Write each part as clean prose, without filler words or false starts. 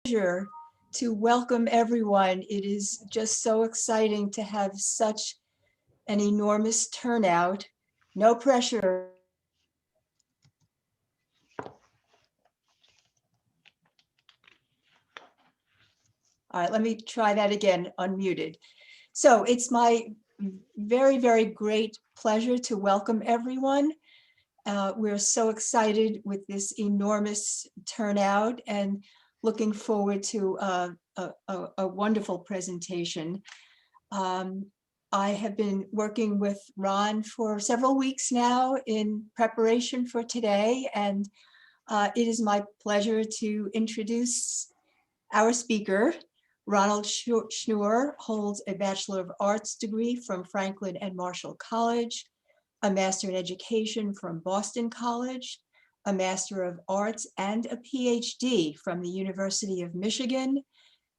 pleasure to welcome everyone. It is just so exciting to have such an enormous turnout. No pressure. All right, let me try that again, unmuted. So it's my very, very great pleasure to welcome everyone. We're so excited with this enormous turnout and looking forward to a wonderful presentation. I have been working with Ron for several weeks now in preparation for today, and it is my pleasure to introduce our speaker. Ronald Schnuer holds a Bachelor of Arts degree from Franklin and Marshall College, a Master in Education from Boston College, a Master of Arts and a PhD from the University of Michigan,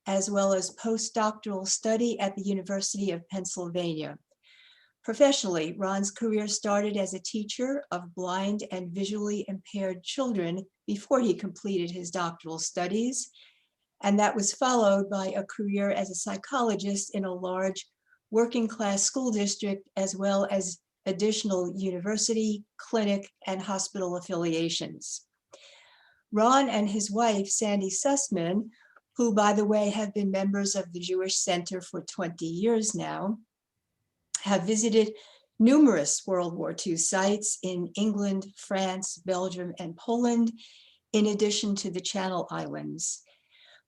as well as postdoctoral study at the University of Pennsylvania. Professionally, Ron's career started as a teacher of blind and visually impaired children before he completed his doctoral studies, and that was followed by a career as a psychologist in a large working class school district, as well as additional university, clinic, and hospital affiliations. Ron and his wife, Sandy Sussman, who, by the way, have been members of the Jewish Center for 20 years now, have visited numerous World War II sites in England, France, Belgium, and Poland, in addition to the Channel Islands.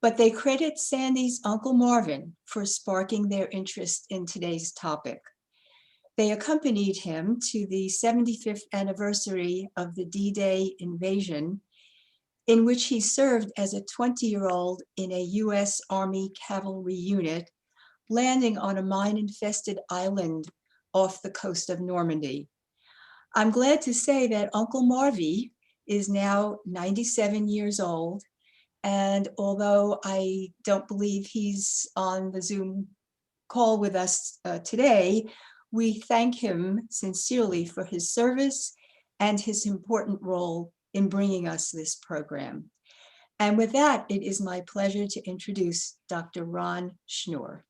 But they credit Sandy's Uncle Marvin for sparking their interest in today's topic. They accompanied him to the 75th anniversary of the D-Day invasion, in which he served as a 20-year-old in a US Army cavalry unit, landing on a mine-infested island off the coast of Normandy. I'm glad to say that Uncle Marvy is now 97 years old, and although I don't believe he's on the Zoom call with us today, we thank him sincerely for his service and his important role in bringing us this program. And with that, it is my pleasure to introduce Dr. Ron Schnuer.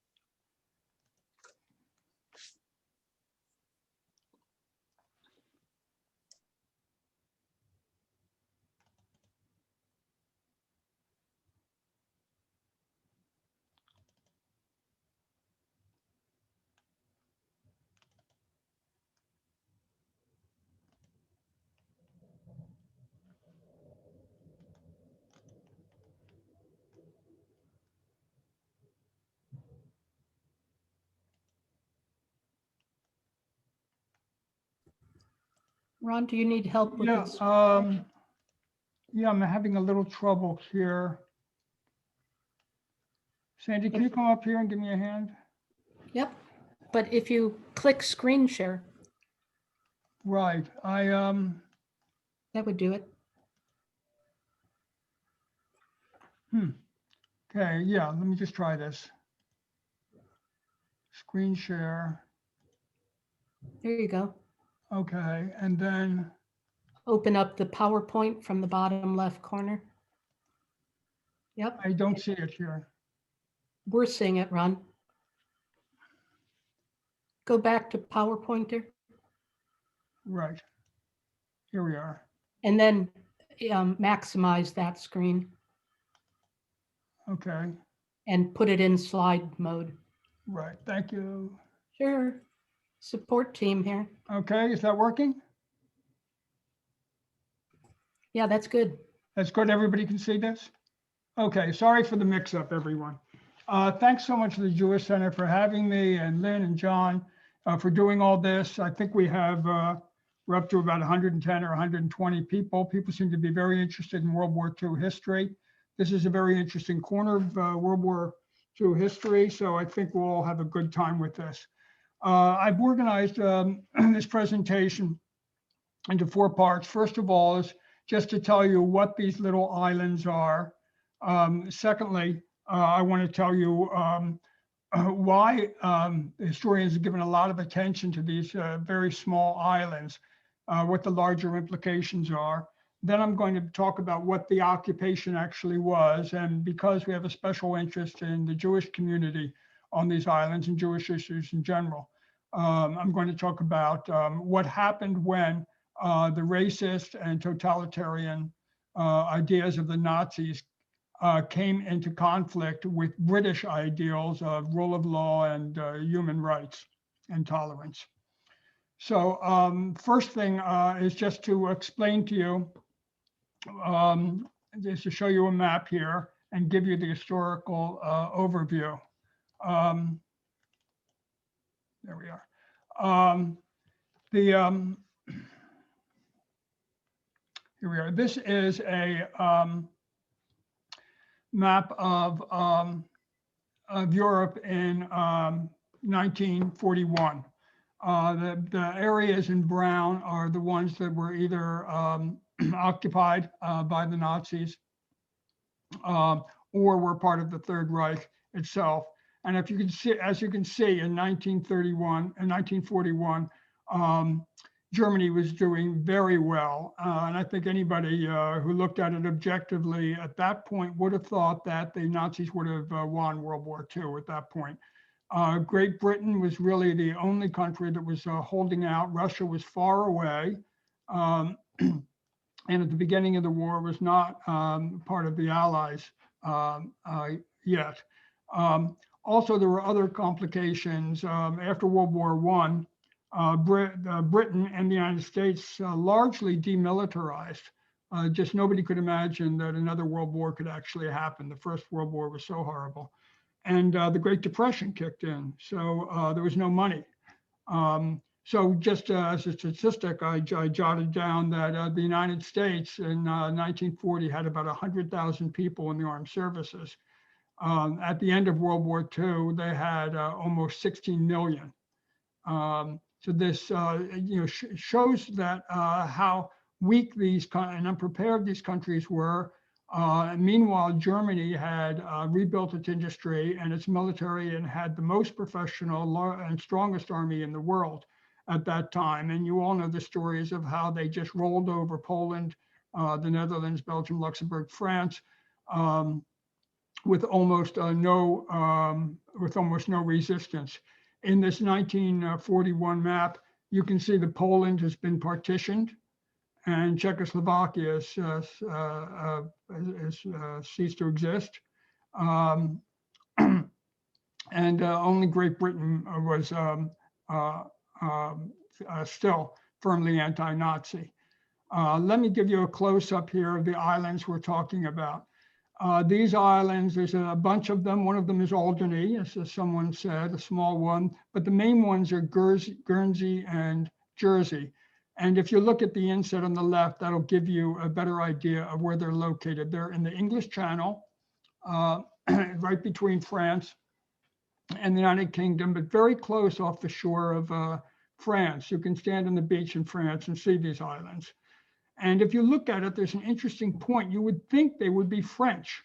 Ron, do you need help with this? Yeah, I'm having a little trouble here. Sandy, can you come up here and give me a hand? Yep, but if you click screen share, Right, that would do it. Okay, yeah, let me just try this. Screen share. There you go. Okay, and then, Open up the PowerPoint from the bottom left corner. Yep, I don't see it here. we're seeing it, Ron. Go back to PowerPointer Right, here we are. and then maximize that screen Okay, and put it in slide mode. right, thank you. Sure, support team here. Okay, is that working? Yeah, that's good. That's good, everybody can see this? Okay, sorry for the mix-up, everyone. Thanks so much to the Jewish Center for having me, and Lynn and John for doing all this. I think we have, we're up to about 110 or 120 people. People seem to be very interested in World War II history. This is a very interesting corner of World War II history, so I think we'll all have a good time with this. I've organized this presentation into 4 parts. First of all is just to tell you what these little islands are. Secondly, I want to tell you why historians have given a lot of attention to these very small islands, what the larger implications are. Then I'm going to talk about what the occupation actually was. And because we have a special interest in the Jewish community on these islands and Jewish issues in general, I'm going to talk about what happened when the racist and totalitarian ideas of the Nazis came into conflict with British ideals of rule of law and human rights and tolerance. So first thing is just to explain to you, just to show you a map here and give you the historical overview. There we are. Here we are. This is a map of Europe in 1941. The areas in brown are the ones that were either occupied by the Nazis or were part of the Third Reich itself. And if you can see, as you can see, in 1941, Germany was doing very well. And I think anybody who looked at it objectively at that point would have thought that the Nazis would have won World War II at that point. Great Britain was really the only country that was holding out. Russia was far away. And at the beginning of the war was not part of the Allies yet. Also, there were other complications. After World War I, Britain and the United States largely demilitarized. Just nobody could imagine that another world war could actually happen. The First World War was so horrible. And the Great Depression kicked in, so there was no money. So just as a statistic, I jotted down that the United States in 1940 had about 100,000 people in the armed services. At the end of World War II, they had almost 16 million. So this shows that how weak these and unprepared these countries were. Meanwhile, Germany had rebuilt its industry and its military and had the most professional and strongest army in the world at that time. And you all know the stories of how they just rolled over Poland, the Netherlands, Belgium, Luxembourg, France, with almost no resistance. In this 1941 map, you can see that Poland has been partitioned, and Czechoslovakia has ceased to exist. And only Great Britain was still firmly anti-Nazi. Let me give you a close-up here of the islands we're talking about. These islands, there's a bunch of them. One of them is Alderney, as someone said, a small one, but the main ones are Guernsey and Jersey. And if you look at the inset on the left, that'll give you a better idea of where they're located. They're in the English Channel, right between France and the United Kingdom, but very close off the shore of France. You can stand on the beach in France and see these islands. And if you look at it, there's an interesting point. You would think they would be French.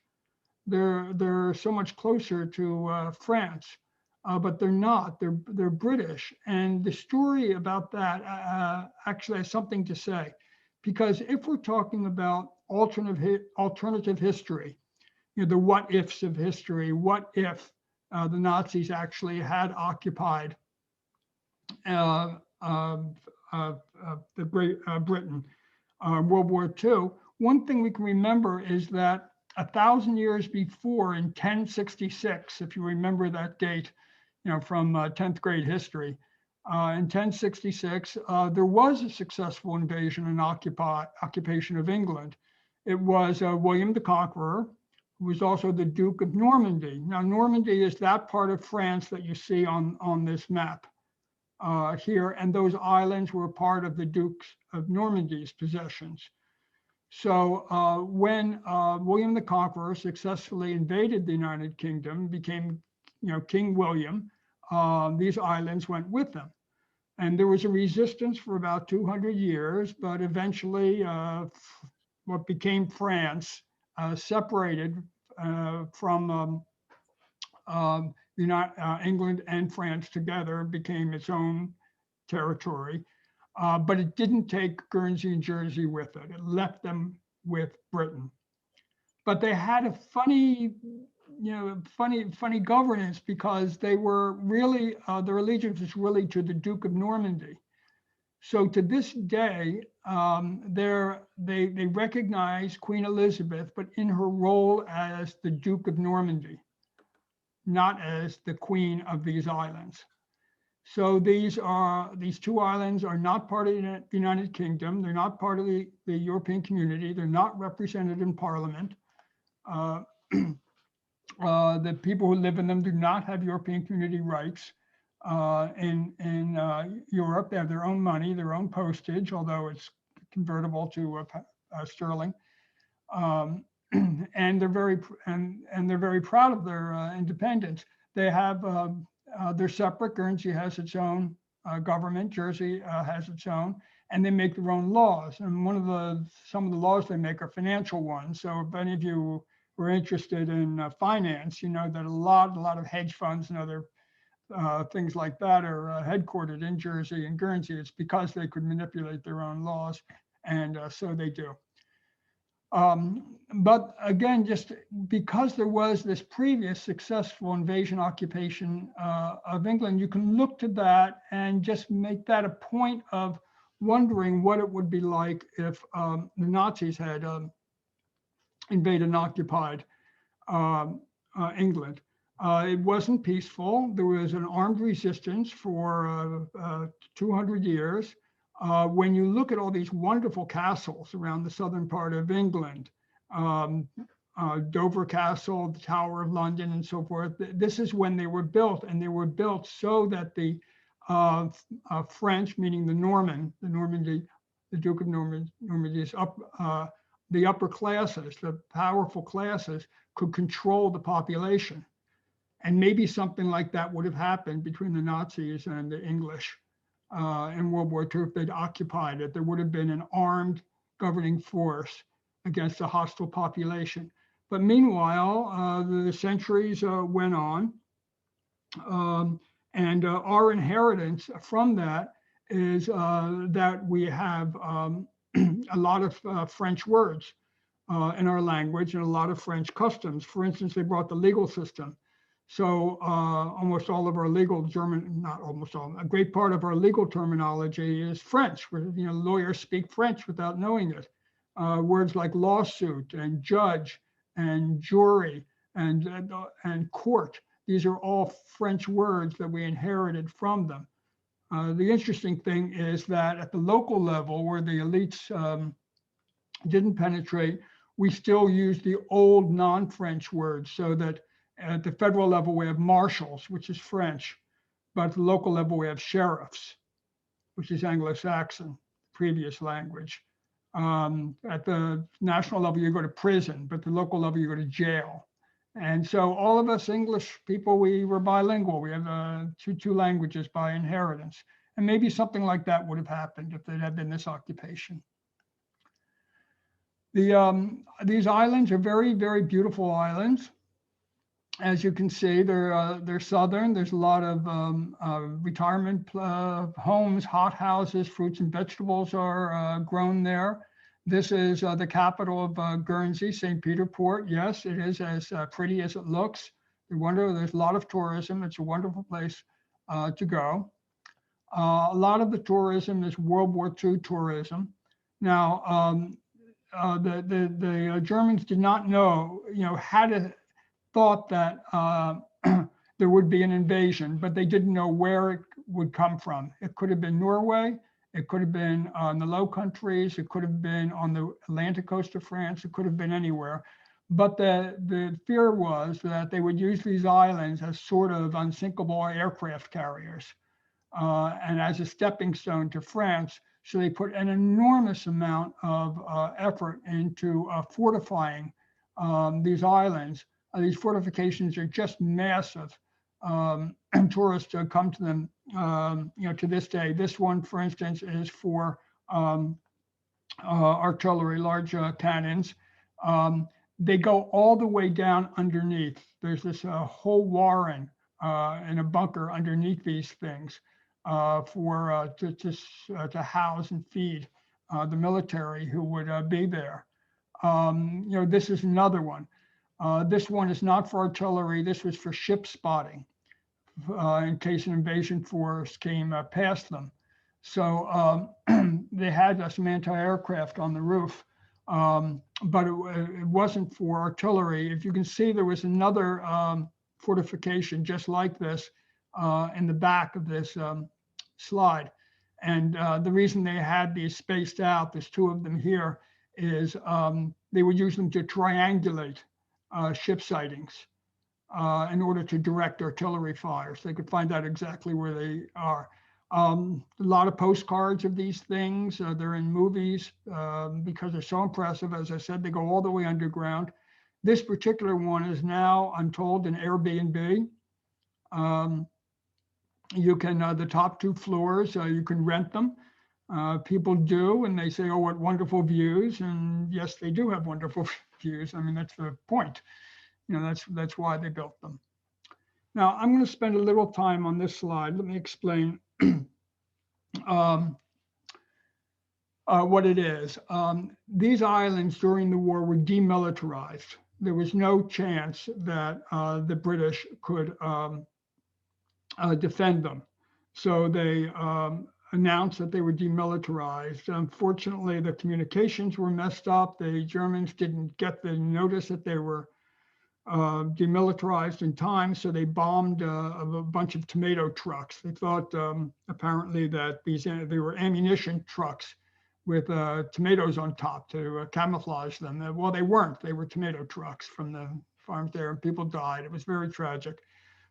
They're so much closer to France, but they're not. They're British. And the story about that actually has something to say, because if we're talking about alternative history, the what ifs of history, what if the Nazis actually had occupied the Great Britain? World War II, one thing we can remember is that 1,000 years before, in 1066, if you remember that date, from 10th grade history, in 1066, there was a successful invasion and occupation of England. It was William the Conqueror, who was also the Duke of Normandy. Now, Normandy is that part of France that you see on this map. Here, and those islands were part of the Dukes of Normandy's possessions. So when William the Conqueror successfully invaded the United Kingdom, became King William, these islands went with them. And there was a resistance for about 200 years, but eventually what became France separated from England and France together, became its own territory. but it didn't take Guernsey and Jersey with it. It left them with Britain. But they had a funny, funny governance, because they were really, their allegiance was really to the Duke of Normandy. So to this day, they recognize Queen Elizabeth, but in her role as the Duke of Normandy, not as the Queen of these islands. So these two islands are not part of the United Kingdom. They're not part of the European community. They're not represented in Parliament. The people who live in them do not have European community rights. In Europe, they have their own money, their own postage, although it's convertible to sterling. And they're very proud of their independence. They have they're separate. Guernsey has its own government. Jersey has its own, and they make their own laws. And some of the laws they make are financial ones. So if any of you were interested in finance, you know that a lot of hedge funds and other things like that are headquartered in Jersey and Guernsey. It's because they could manipulate their own laws, and so they do. But again, just because there was this previous successful invasion occupation of England, you can look to that and just make that a point of wondering what it would be like if the Nazis had invaded and occupied England. It wasn't peaceful. There was an armed resistance for 200 years. When you look at all these wonderful castles around the southern part of England, Dover Castle, the Tower of London, and so forth, this is when they were built, and they were built so that the French, meaning the Duke of Normandy's the upper classes, the powerful classes, could control the population. And maybe something like that would have happened between the Nazis and the English in World War II if they'd occupied it. There would have been an armed governing force against a hostile population. But meanwhile, the centuries went on, and our inheritance from that is that we have a lot of French words in our language and a lot of French customs. For instance, they brought the legal system. So almost all of our legal not almost all, a great part of our legal terminology is French. Where, lawyers speak French without knowing it. Words like lawsuit and judge and jury and court. These are all French words that we inherited from them. The interesting thing is that at the local level, where the elites didn't penetrate, we still use the old non-French words, so that at the federal level, we have marshals, which is French, but at the local level, we have sheriffs, which is Anglo-Saxon, previous language. At the national level, you go to prison, but the local level, you go to jail. And so all of us English people, we were bilingual. We have two languages by inheritance. And maybe something like that would have happened if there had been this occupation. These islands are very, very beautiful islands. As you can see, they're southern. There's a lot of retirement homes, hot houses, fruits and vegetables are grown there. This is the capital of Guernsey, St. Peter Port. Yes, it is as pretty as it looks. There's a lot of tourism. It's a wonderful place to go. A lot of the tourism is World War II tourism. Now, the Germans did not know, thought that there would be an invasion, but they didn't know where it would come from. It could have been Norway. It could have been on the Low Countries. It could have been on the Atlantic coast of France. It could have been anywhere. But the fear was that they would use these islands as sort of unsinkable aircraft carriers and as a stepping stone to France. So they put an enormous amount of effort into fortifying these islands. These fortifications are just massive. Tourists come to them, to this day. This one, for instance, is for artillery, large cannons. They go all the way down underneath. There's this whole warren in a bunker underneath these things. to house and feed the military who would be there. This is another one. This one is not for artillery. This was for ship spotting in case an invasion force came past them. So they had some anti-aircraft on the roof, but it wasn't for artillery. If you can see, there was another fortification just like this in the back of this slide. And the reason they had these spaced out, there's two of them here, is they would use them to triangulate ship sightings in order to direct artillery fire. So they could find out exactly where they are. A lot of postcards of these things. They're in movies because they're so impressive. As I said, they go all the way underground. This particular one is now, I'm told, an Airbnb. You can, the top two floors, you can rent them. People do, and they say, oh, what wonderful views. And yes, they do have wonderful views. I mean, that's the point. That's why they built them. Now, I'm going to spend a little time on this slide. Let me explain what it is. These islands during the war were demilitarized. There was no chance that the British could defend them. So they announced that they were demilitarized. Unfortunately, the communications were messed up. The Germans didn't get the notice that they were demilitarized in time, so they bombed a bunch of tomato trucks. They thought apparently that they were ammunition trucks with tomatoes on top to camouflage them. Well, they weren't. They were tomato trucks from the farms there, and people died. It was very tragic.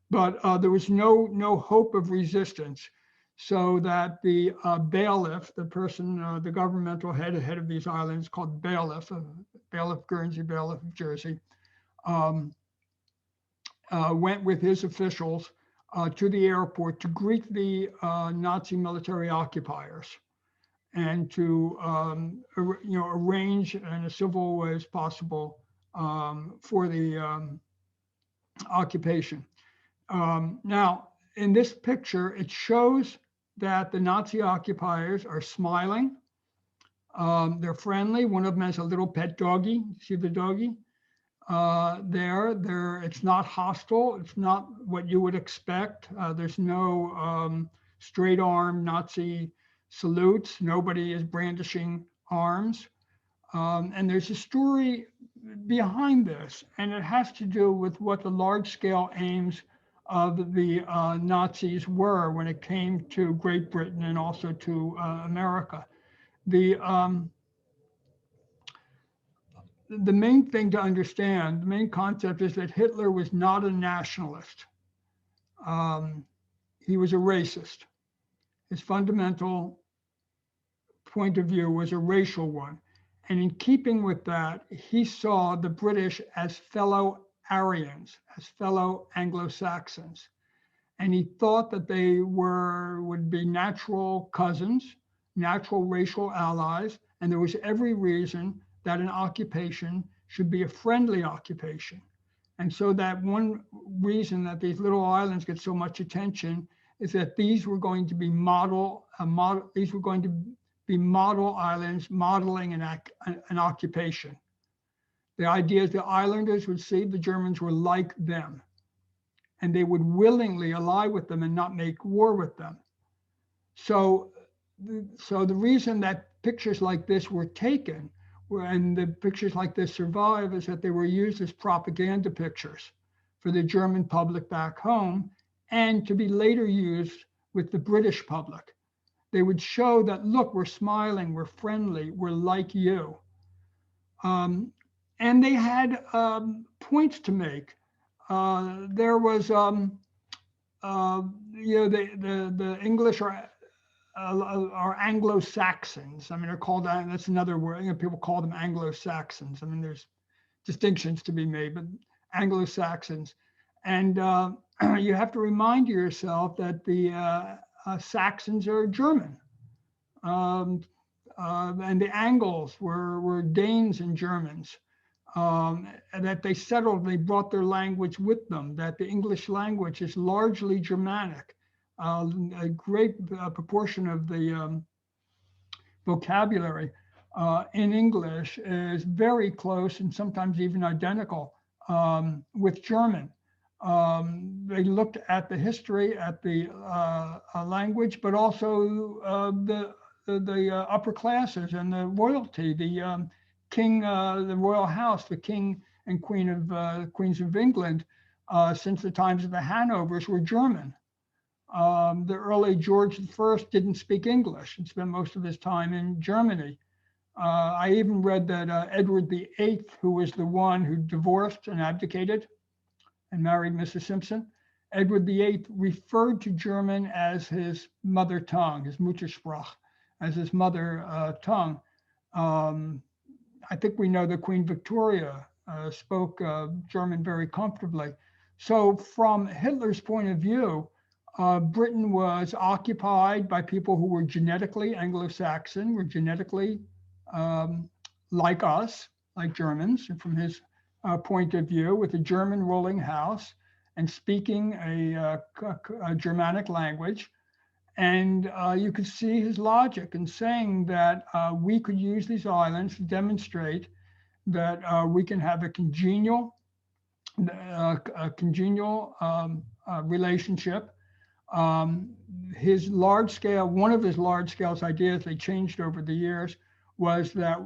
But there was no hope of resistance, so that the bailiff, the person, the governmental head of these islands, called bailiff, bailiff Guernsey, bailiff of Jersey, went with his officials to the airport to greet the Nazi military occupiers and to arrange in a civil way as possible for the occupation. Now, in this picture, it shows that the Nazi occupiers are smiling. They're friendly. One of them has a little pet doggy. See the doggy? It's not hostile. It's not what you would expect. There's no straight arm Nazi salutes. Nobody is brandishing arms. And there's a story behind this, and it has to do with what the large scale aims of the Nazis were when it came to Great Britain and also to America. The main thing to understand, the main concept is that Hitler was not a nationalist. He was a racist. His fundamental point of view was a racial one. And in keeping with that, he saw the British as fellow Aryans, as fellow Anglo-Saxons. And he thought that they would be natural cousins, natural racial allies, and there was every reason that an occupation should be a friendly occupation. And so that one reason that these little islands get so much attention is that these were going to be model islands modeling an occupation. The idea is the islanders would see the Germans were like them, and they would willingly ally with them and not make war with them. So the reason that pictures like this were taken, and the pictures like this survive, is that they were used as propaganda pictures for the German public back home, and to be later used with the British public. They would show that, look, we're smiling, we're friendly, we're like you. And they had points to make. There was, the English are Anglo-Saxons. I mean, they're called, that's another word, people call them Anglo-Saxons. I mean, there's distinctions to be made, but Anglo-Saxons. And you have to remind yourself that the Saxons are German. And the Angles were Danes and Germans. And that they settled, they brought their language with them, that the English language is largely Germanic. a great proportion of the vocabulary in English is very close and sometimes even identical with German. They looked at the history, at the language, but also the upper classes and the royalty, the king, the royal house, the king and queens of England, since the times of the Hanovers, were German. The early George I didn't speak English and spent most of his time in Germany. I even read that Edward VIII, who was the one who divorced and abdicated and married Mrs. Simpson, Edward VIII referred to German as his mother tongue, his Muttersprache, as his mother tongue. I think we know that Queen Victoria spoke German very comfortably. So from Hitler's point of view, Britain was occupied by people who were genetically Anglo-Saxon, were genetically like us, like Germans, and from his point of view, with a German ruling house and speaking a Germanic language. And you could see his logic in saying that we could use these islands to demonstrate that we can have a congenial relationship. His large scale, one of his large scale ideas, they changed over the years, was that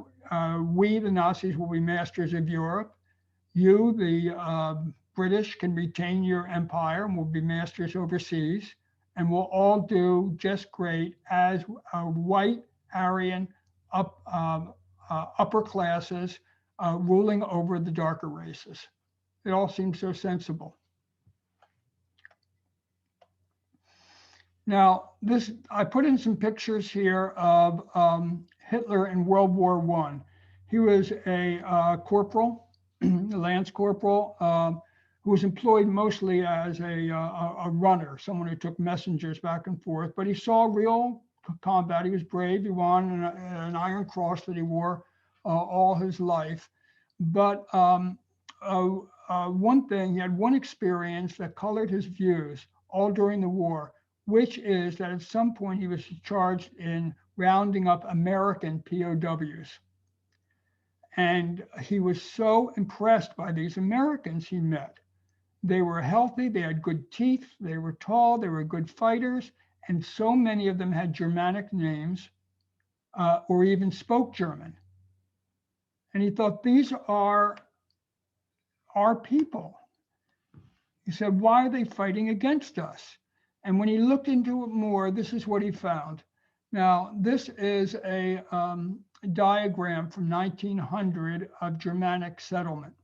we, the Nazis, will be masters of Europe. You, the British, can retain your empire and will be masters overseas. And we'll all do just great as white Aryan upper classes ruling over the darker races. It all seems so sensible. Now, I put in some pictures here of Hitler in World War I. He was a corporal, a lance corporal, who was employed mostly as a runner, someone who took messengers back and forth, but he saw real combat. He was brave. He won an Iron Cross that he wore all his life. But one thing, he had one experience that colored his views all during the war, which is that at some point he was charged in rounding up American POWs. And he was so impressed by these Americans he met. They were healthy, they had good teeth, they were tall, they were good fighters, and so many of them had Germanic names or even spoke German. And he thought, these are our people. He said, why are they fighting against us? And when he looked into it more, this is what he found. Now, this is a diagram from 1900 of Germanic settlement.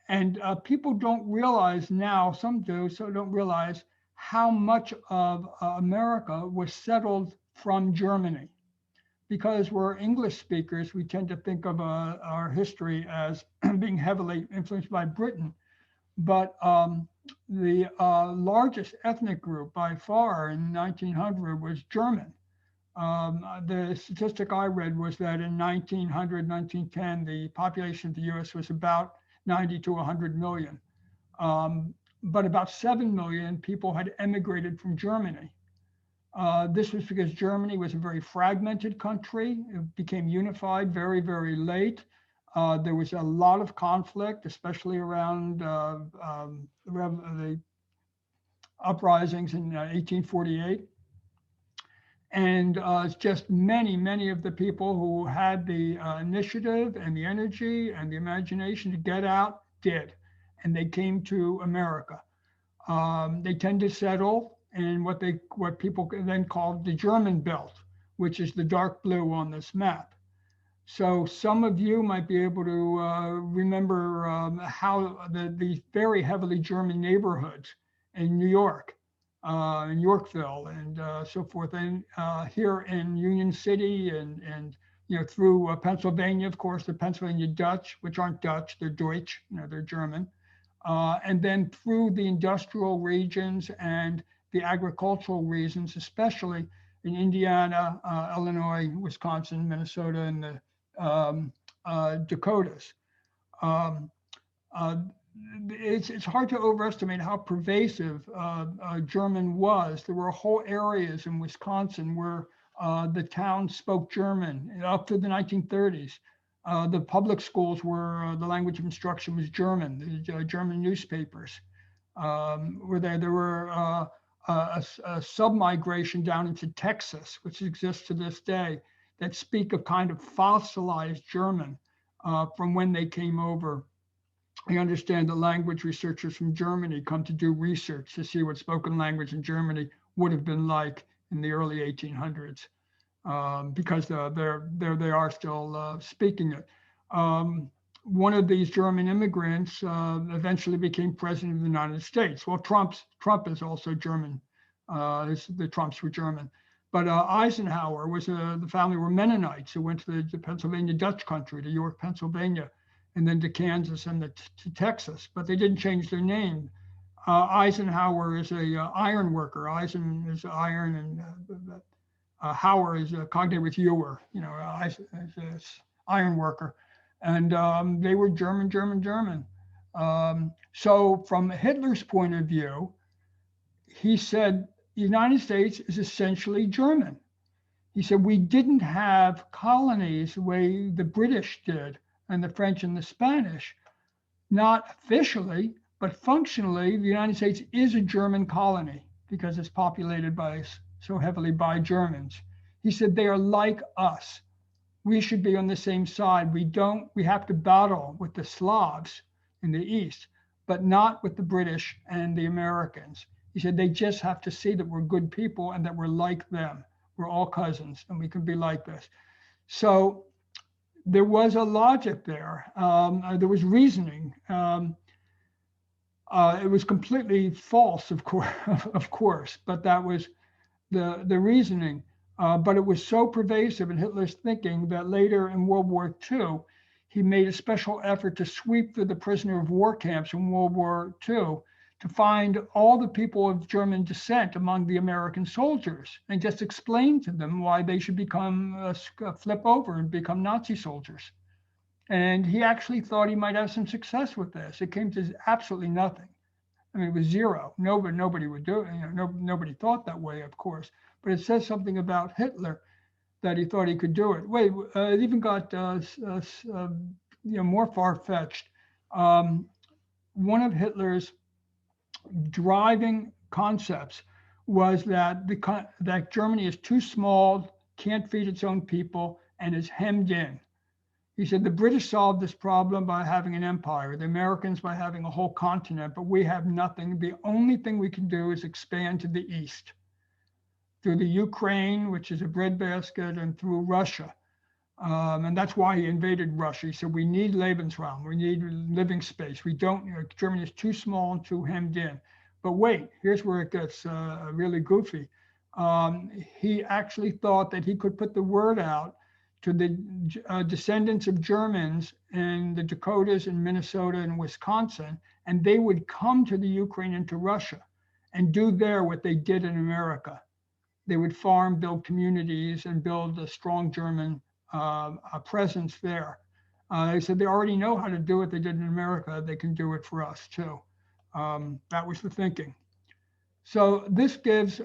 And people don't realize now, some do, so don't realize how much of America was settled from Germany. Because we're English speakers, we tend to think of our history as being heavily influenced by Britain. But the largest ethnic group by far in 1900 was German. The statistic I read was that in 1900, 1910, the population of the US was about 90 to 100 million. But about 7 million people had emigrated from Germany. This was because Germany was a very fragmented country. It became unified very, very late. There was a lot of conflict, especially around the uprisings in 1848. And just many of the people who had the initiative and the energy and the imagination to get out did. And they came to America. They tend to settle in what people then called the German belt, which is the dark blue on this map. So some of you might be able to remember how the very heavily German neighborhoods in New York, in Yorkville and so forth, and here in Union City and through Pennsylvania, of course, the Pennsylvania Dutch, which aren't Dutch, they're Deutsch, they're German, and then through the industrial regions and the agricultural regions, especially in Indiana, Illinois, Wisconsin, Minnesota, and the Dakotas. it's hard to overestimate how pervasive German was. There were whole areas in Wisconsin where the town spoke German up to the 1930s. The public schools were, the language of instruction was German. The German newspapers were there. There were a sub-migration down into Texas, which exists to this day, that speak of kind of fossilized German from when they came over. I understand that language researchers from Germany come to do research to see what spoken language in Germany would have been like in the early 1800s, because there they are still speaking it. One of these German immigrants eventually became president of the United States. Well, Trump is also German. The Trumps were German. But Eisenhower was, the family were Mennonites who went to the Pennsylvania Dutch country, to York, Pennsylvania, and then to Kansas and to Texas, but they didn't change their name. Eisenhower is a iron worker. Eisen is iron, and Hauer is cognated with Ewer, is iron worker. And they were German. So from Hitler's point of view, he said, the United States is essentially German. He said, we didn't have colonies the way the British did, and the French and the Spanish, not officially, but functionally, the United States is a German colony because it's populated so heavily by Germans. He said, they are like us. We should be on the same side. We have to battle with the Slavs in the East, but not with the British and the Americans. He said, they just have to see that we're good people and that we're like them. We're all cousins and we can be like this. So there was a logic there. There was reasoning. It was completely false, of course, but that was the reasoning. But it was so pervasive in Hitler's thinking that later in World War II, he made a special effort to sweep through the prisoner of war camps in World War II to find all the people of German descent among the American soldiers and just explain to them why they should flip over and become Nazi soldiers. And he actually thought he might have some success with this. It came to absolutely nothing. I mean, it was zero. Nobody would do it. Nobody thought that way, of course. But it says something about Hitler that he thought he could do it. Wait, it even got more far-fetched. One of Hitler's driving concepts was that Germany is too small, can't feed its own people, and is hemmed in. He said the British solved this problem by having an empire, the Americans by having a whole continent, but we have nothing. The only thing we can do is expand to the east through the Ukraine, which is a breadbasket, and through Russia. And that's why he invaded Russia. He said, we need Lebensraum, we need living space. Germany is too small and too hemmed in. But wait, here's where it gets really goofy. He actually thought that he could put the word out to the descendants of Germans in the Dakotas and Minnesota and Wisconsin, and they would come to the Ukraine and to Russia and do there what they did in America. They would farm, build communities, and build a strong German presence there. They said they already know how to do what they did in America. They can do it for us too. That was the thinking. So this gives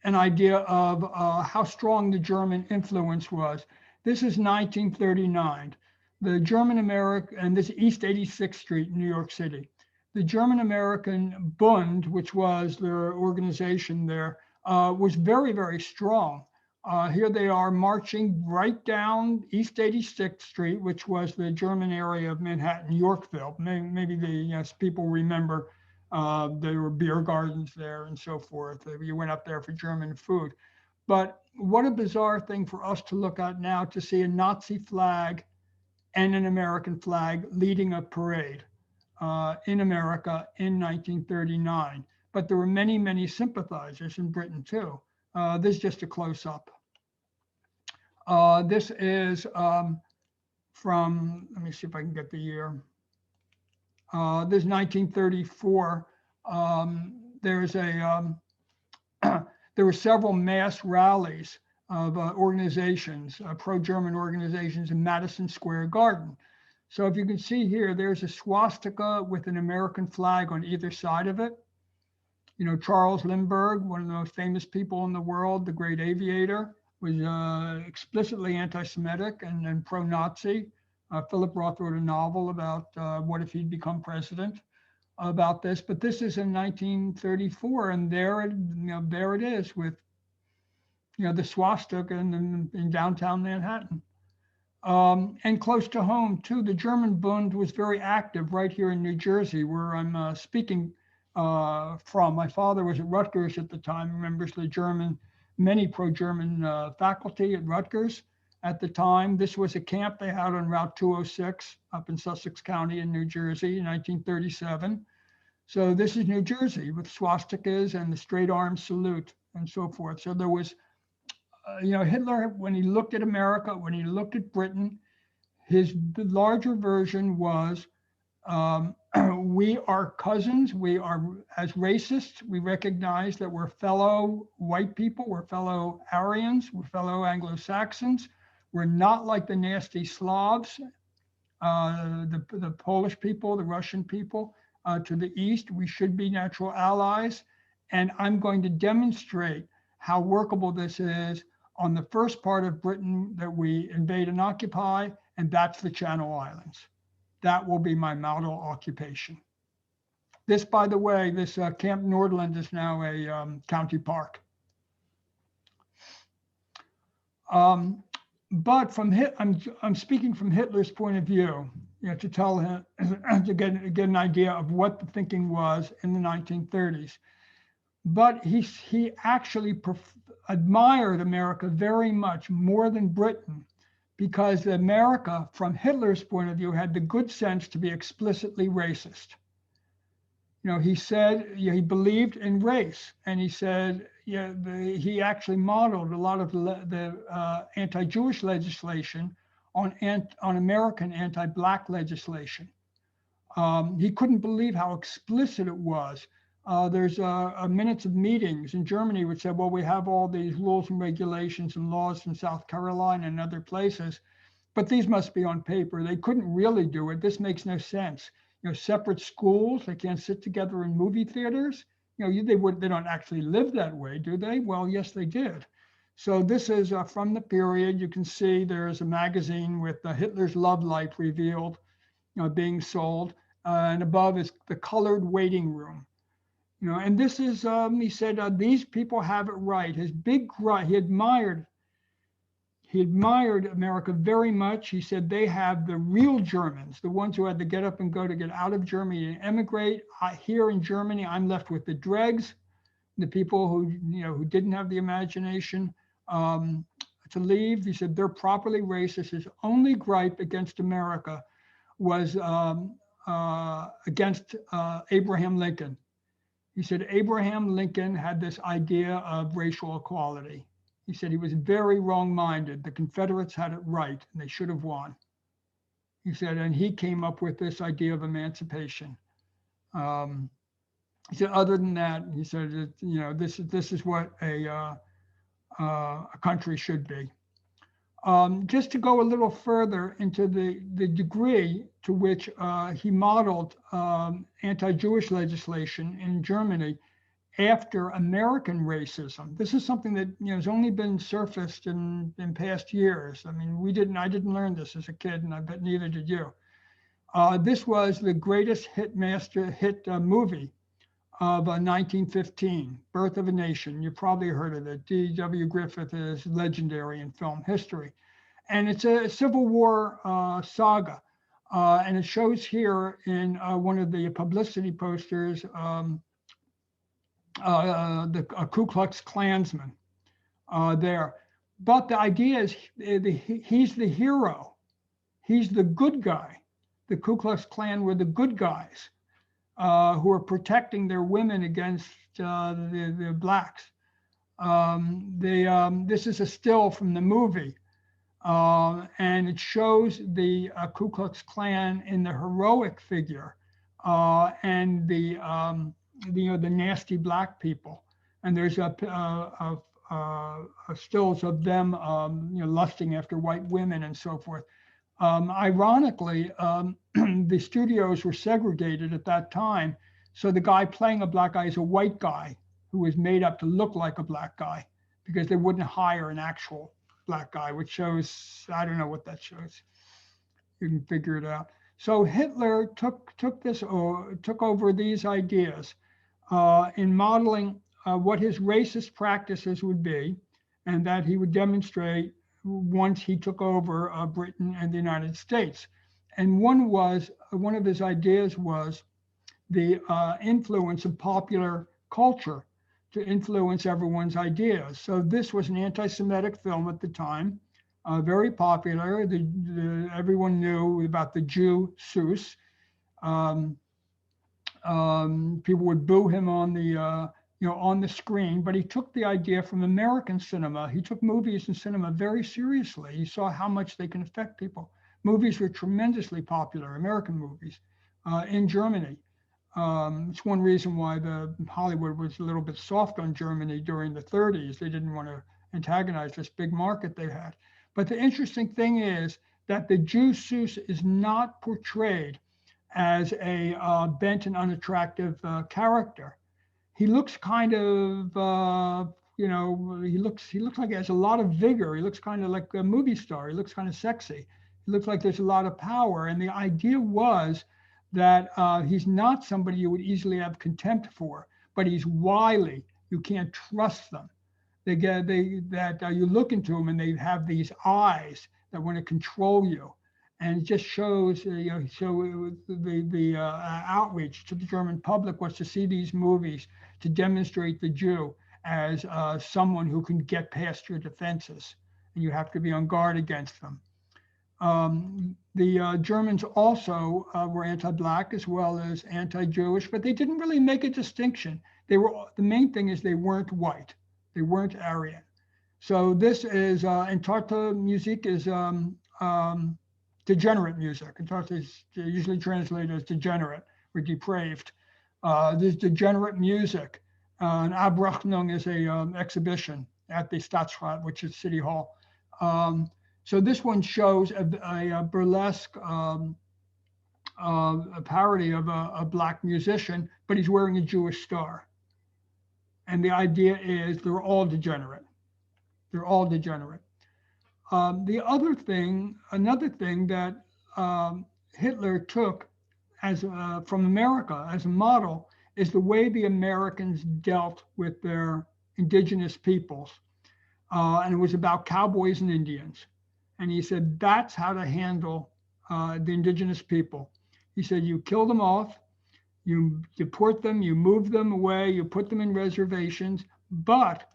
an idea of how strong the German influence was. This is 1939. The German American, and this is East 86th Street, New York City. The German American Bund, which was their organization there, was very, very strong. Here they are marching right down East 86th Street, which was the German area of Manhattan, Yorkville. Maybe people remember there were beer gardens there and so forth. You went up there for German food. But what a bizarre thing for us to look at now, to see a Nazi flag and an American flag leading a parade in America in 1939. But there were many, many sympathizers in Britain too. This is just a close-up. This is from, let me see if I can get the year. This is 1934. There were several mass rallies of organizations, pro-German organizations in Madison Square Garden. So if you can see here, there's a swastika with an American flag on either side of it. You know, Charles Lindbergh, one of the most famous people in the world, the great aviator, was explicitly anti-Semitic and pro-Nazi. Philip Roth wrote a novel about what if he'd become president about this. But this is in 1934, and there it is with, the swastika in downtown Manhattan. And close to home too, the German Bund was very active right here in New Jersey, where I'm speaking from. My father was at Rutgers at the time, remembers the many pro-German faculty at Rutgers at the time. This was a camp they had on Route 206 up in Sussex County in New Jersey in 1937. So this is New Jersey with swastikas and the straight arm salute and so forth. So there was, Hitler, when he looked at America, when he looked at Britain, the larger version was, we are cousins. We are, as racists, we recognize that we're fellow white people, we're fellow Aryans, we're fellow Anglo-Saxons. We're not like the nasty Slavs, the Polish people, the Russian people to the east. We should be natural allies. And I'm going to demonstrate how workable this is on the first part of Britain that we invade and occupy, and that's the Channel Islands. That will be my model occupation. This, by the way, this Camp Nordland is now a county park. But I'm speaking from Hitler's point of view, to tell him, to get an idea of what the thinking was in the 1930s. But he actually admired America very much more than Britain, because America, from Hitler's point of view, had the good sense to be explicitly racist. He said he believed in race, and he said he actually modeled a lot of the anti-Jewish legislation on American anti-Black legislation. He couldn't believe how explicit it was. There's minutes of meetings in Germany which said, well, we have all these rules and regulations and laws in South Carolina and other places, but these must be on paper. They couldn't really do it. This makes no sense. Separate schools, they can't sit together in movie theaters. They don't actually live that way, do they? Well, yes, they did. So this is from the period. You can see there's a magazine with Hitler's Love Life revealed, being sold, and above is the colored waiting room. And this is, he said, these people have it right. His big gripe, he admired America very much. He said they have the real Germans, the ones who had to get up and go to get out of Germany and emigrate. Here in Germany, I'm left with the dregs, the people who didn't have the imagination to leave. He said they're properly racist. His only gripe against America was against Abraham Lincoln. He said Abraham Lincoln had this idea of racial equality. He said he was very wrong-minded. The Confederates had it right, and they should have won. He said, and he came up with this idea of emancipation. He said, other than that, he said, this is what a country should be. Just to go a little further into the degree to which he modeled anti-Jewish legislation in Germany after American racism. This is something that has only been surfaced in past years. I mean, I didn't learn this as a kid, and I bet neither did you. This was the greatest hit movie of 1915, Birth of a Nation. You probably heard of it. D.W. Griffith is legendary in film history. And it's a Civil War saga. And it shows here in one of the publicity posters, the Ku Klux Klansman there. But the idea is he's the hero. He's the good guy. The Ku Klux Klan were the good guys who are protecting their women against the blacks. This is a still from the movie. And it shows the Ku Klux Klan in the heroic figure and the nasty black people. And there's stills of them lusting after white women and so forth. Ironically, the studios were segregated at that time. So the guy playing a black guy is a white guy who was made up to look like a black guy because they wouldn't hire an actual black guy, which shows, I don't know what that shows. You can figure it out. So Hitler took over these ideas in modeling what his racist practices would be, and that he would demonstrate once he took over Britain and the United States. And one of his ideas was the influence of popular culture to influence everyone's ideas. So this was an anti-Semitic film at the time, very popular. Everyone knew about the Jew Seuss. People would boo him on the screen, but he took the idea from American cinema. He took movies and cinema very seriously. He saw how much they can affect people. Movies were tremendously popular, American movies, in Germany. It's one reason why Hollywood was a little bit soft on Germany during the 30s. They didn't want to antagonize this big market they had. But the interesting thing is that the Jew Seuss is not portrayed as a bent and unattractive character. He looks kind of, he looks like he has a lot of vigor. He looks kind of like a movie star. He looks kind of sexy. He looks like there's a lot of power. And the idea was that he's not somebody you would easily have contempt for, but he's wily. You can't trust them. You look into them and they have these eyes that want to control you. And it just shows, the outreach to the German public was to see these movies to demonstrate the Jew as someone who can get past your defenses, and you have to be on guard against them. The Germans also were anti-Black as well as anti-Jewish, but they didn't really make a distinction. The main thing is they weren't white, they weren't Aryan. So this is, Entarta music is degenerate music. Entarta is usually translated as degenerate or depraved. This degenerate music. And Abrechnung is a exhibition at the Staatsrat, which is City Hall. So this one shows a burlesque a parody of a Black musician, but he's wearing a Jewish star. And the idea is they're all degenerate. They're all degenerate. Another thing that Hitler took from America as a model is the way the Americans dealt with their indigenous peoples. And it was about cowboys and Indians. And he said, that's how to handle the indigenous people. He said, you kill them off, you deport them, you move them away, you put them in reservations, but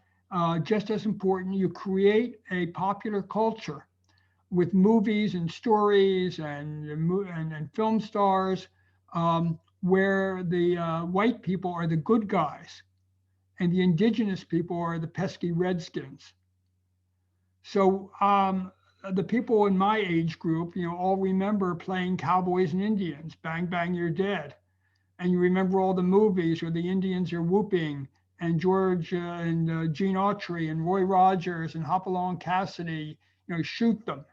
just as important, you create a popular culture with movies and stories and film stars where the white people are the good guys and the indigenous people are the pesky redskins. So the people in my age group, all remember playing cowboys and Indians, Bang Bang You're Dead. And you remember all the movies where the Indians are whooping, and George and Gene Autry and Roy Rogers and Hopalong Cassidy, shoot them.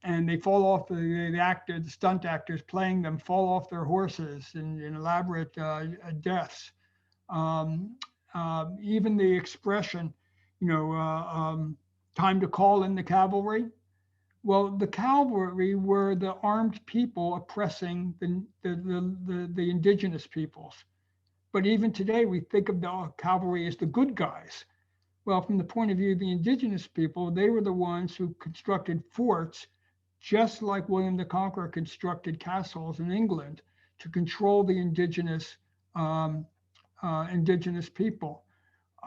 And they fall off, the stunt actors playing them fall off their horses in elaborate deaths. Even the expression, time to call in the cavalry. Well, the cavalry were the armed people oppressing the indigenous peoples. But even today, we think of the cavalry as the good guys. Well, from the point of view of the indigenous people, they were the ones who constructed forts, just like William the Conqueror constructed castles in England to control the indigenous people.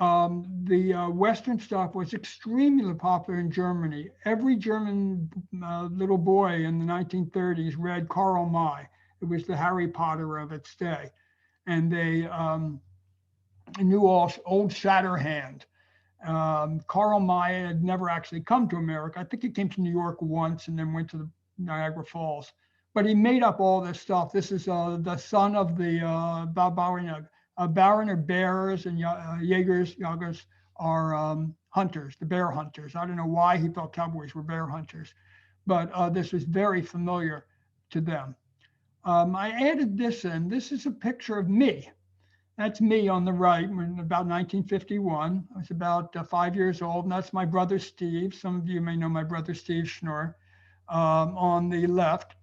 The Western stuff was extremely popular in Germany. Every German little boy in the 1930s read Karl May. It was the Harry Potter of its day. And they knew all Old Shatterhand. Karl May had never actually come to America. I think he came to New York once and then went to the Niagara Falls. But he made up all this stuff. This is the son of the Baron or bears, and Jagers are hunters, the bear hunters. I don't know why he thought cowboys were bear hunters, but this was very familiar to them. I added this in. This is a picture of me. That's me on the right, when about 1951. I was about 5 years old, and that's my brother Steve. Some of you may know my brother Steve Schnuer on the left.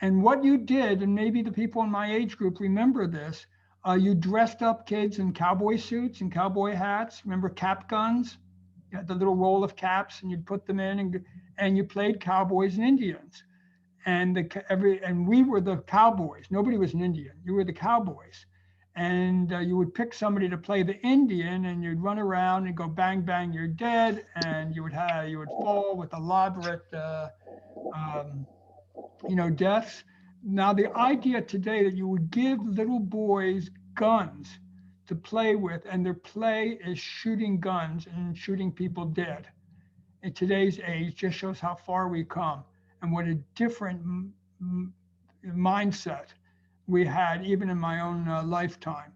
And what you did, and maybe the people in my age group remember this, you dressed up kids in cowboy suits and cowboy hats. Remember cap guns? You had the little roll of caps, and you'd put them in, and you played cowboys and Indians. And we were the cowboys. Nobody was an Indian. You were the cowboys. And you would pick somebody to play the Indian, and you'd run around and go bang bang, you're dead, and you would fall with elaborate deaths. Now the idea today that you would give little boys guns to play with, and their play is shooting guns and shooting people dead in today's age, just shows how far we come and what a different mindset we had even in my own lifetime.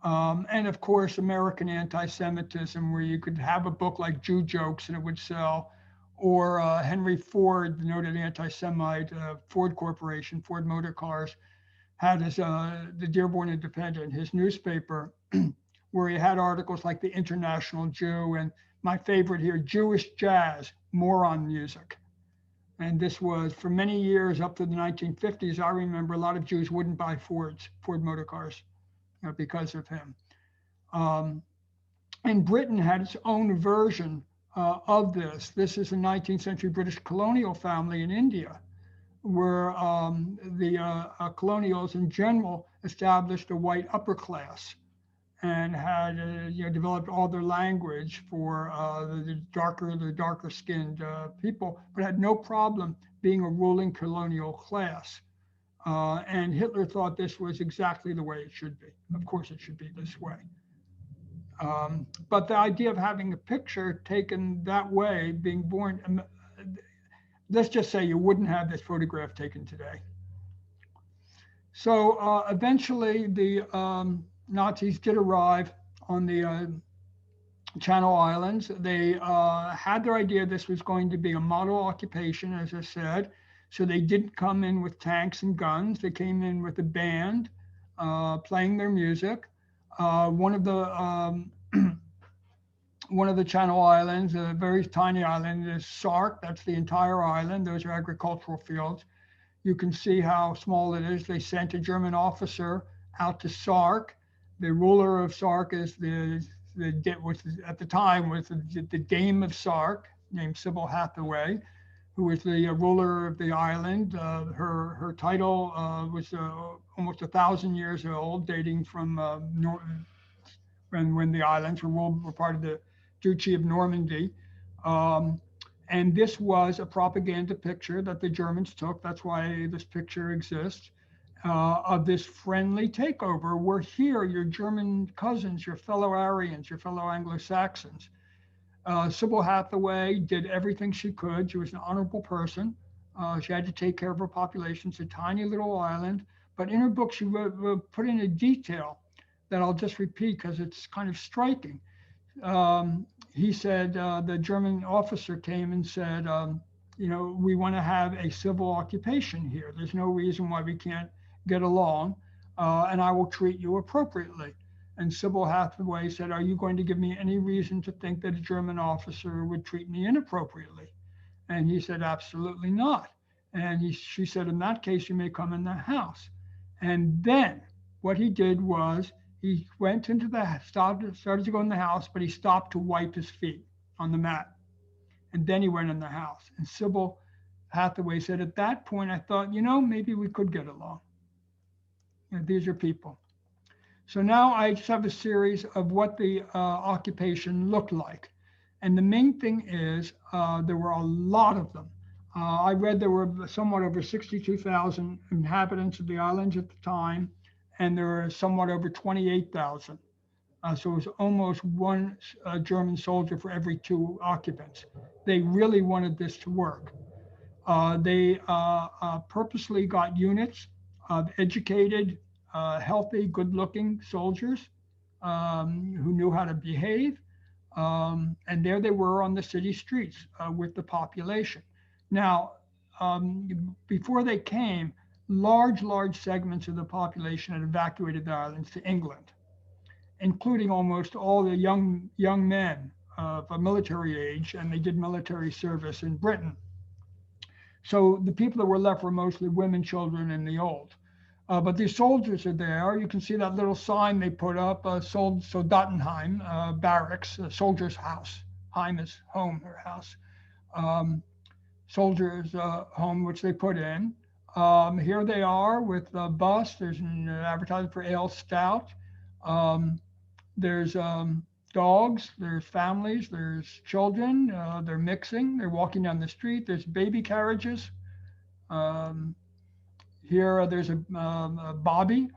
And of course, American anti-Semitism, where you could have a book like Jew Jokes and it would sell, or Henry Ford, the noted anti-Semite, Ford Corporation, Ford Motor Cars, had his, the Dearborn Independent, his newspaper, where he had articles like the International Jew, and my favorite here, Jewish Jazz, moron music. And this was for many years up to the 1950s. I remember a lot of Jews wouldn't buy Ford motor cars because of him. And Britain had its own version of this. This is a 19th century British colonial family in India, where the colonials in general established a white upper class and had developed all their language for the darker skinned people, but had no problem being a ruling colonial class. And Hitler thought this was exactly the way it should be. Of course, it should be this way. But the idea of having a picture taken that way, being born, let's just say you wouldn't have this photograph taken today. So eventually the Nazis did arrive on the Channel Islands. They had their idea this was going to be a model occupation, as I said. So they didn't come in with tanks and guns. They came in with a band playing their music. One of the Channel Islands, a very tiny island, is Sark. That's the entire island. Those are agricultural fields. You can see how small it is. They sent a German officer out to Sark. The ruler of Sark is at the time was the Dame of Sark, named Sybil Hathaway, who was the ruler of the island. Her title was almost 1,000 years old, dating from when the islands were part of the Duchy of Normandy. And this was a propaganda picture that the Germans took. That's why this picture exists, of this friendly takeover. We're here, your German cousins, your fellow Aryans, your fellow Anglo-Saxons. Sybil Hathaway did everything she could. She was an honorable person. She had to take care of her population. It's a tiny little island. But in her book, she put in a detail that I'll just repeat because it's kind of striking. He said, the German officer came and said, we want to have a civil occupation here. There's no reason why we can't get along, and I will treat you appropriately. And Sybil Hathaway said, are you going to give me any reason to think that a German officer would treat me inappropriately? And he said, absolutely not. And she said, in that case, you may come in the house. And then what he did was he went into started to go in the house, but he stopped to wipe his feet on the mat. And then he went in the house. And Sybil Hathaway said, at that point, I thought, maybe we could get along. These are people. So now I just have a series of what the occupation looked like. And the main thing is there were a lot of them. I read there were somewhat over 62,000 inhabitants of the islands at the time, and there were somewhat over 28,000. So it was almost one German soldier for every 2 occupants. They really wanted this to work. They purposely got units of educated, healthy, good-looking soldiers who knew how to behave. And there they were on the city streets with the population. Now, before they came, large segments of the population had evacuated the islands to England, including almost all the young men of a military age, and they did military service in Britain. So the people that were left were mostly women, children, and the old. But these soldiers are there. You can see that little sign they put up, Soldatenheim, barracks, soldier's house. Heim is home or house. Soldier's home, which they put in. Here they are with the bus. There's an advertisement for ale stout. There's dogs, there's families, there's children. They're mixing. They're walking down the street. There's baby carriages. Here there's a Bobby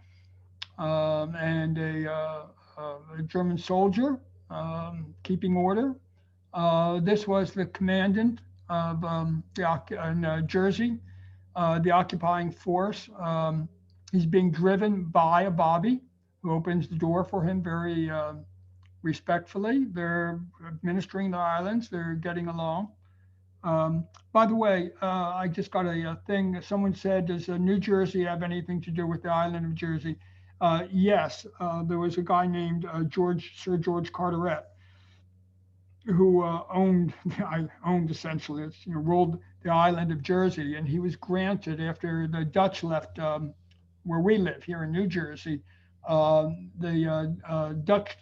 and a German soldier keeping order. This was the commandant of Jersey, the occupying force. He's being driven by a Bobby who opens the door for him very respectfully. They're administering the islands. They're getting along. By the way, I just got a thing. Someone said, does New Jersey have anything to do with the island of Jersey? Yes, there was a guy named Sir George Carteret, who owned essentially, ruled the island of Jersey, and he was granted after the Dutch left where we live here in New Jersey, the Dutch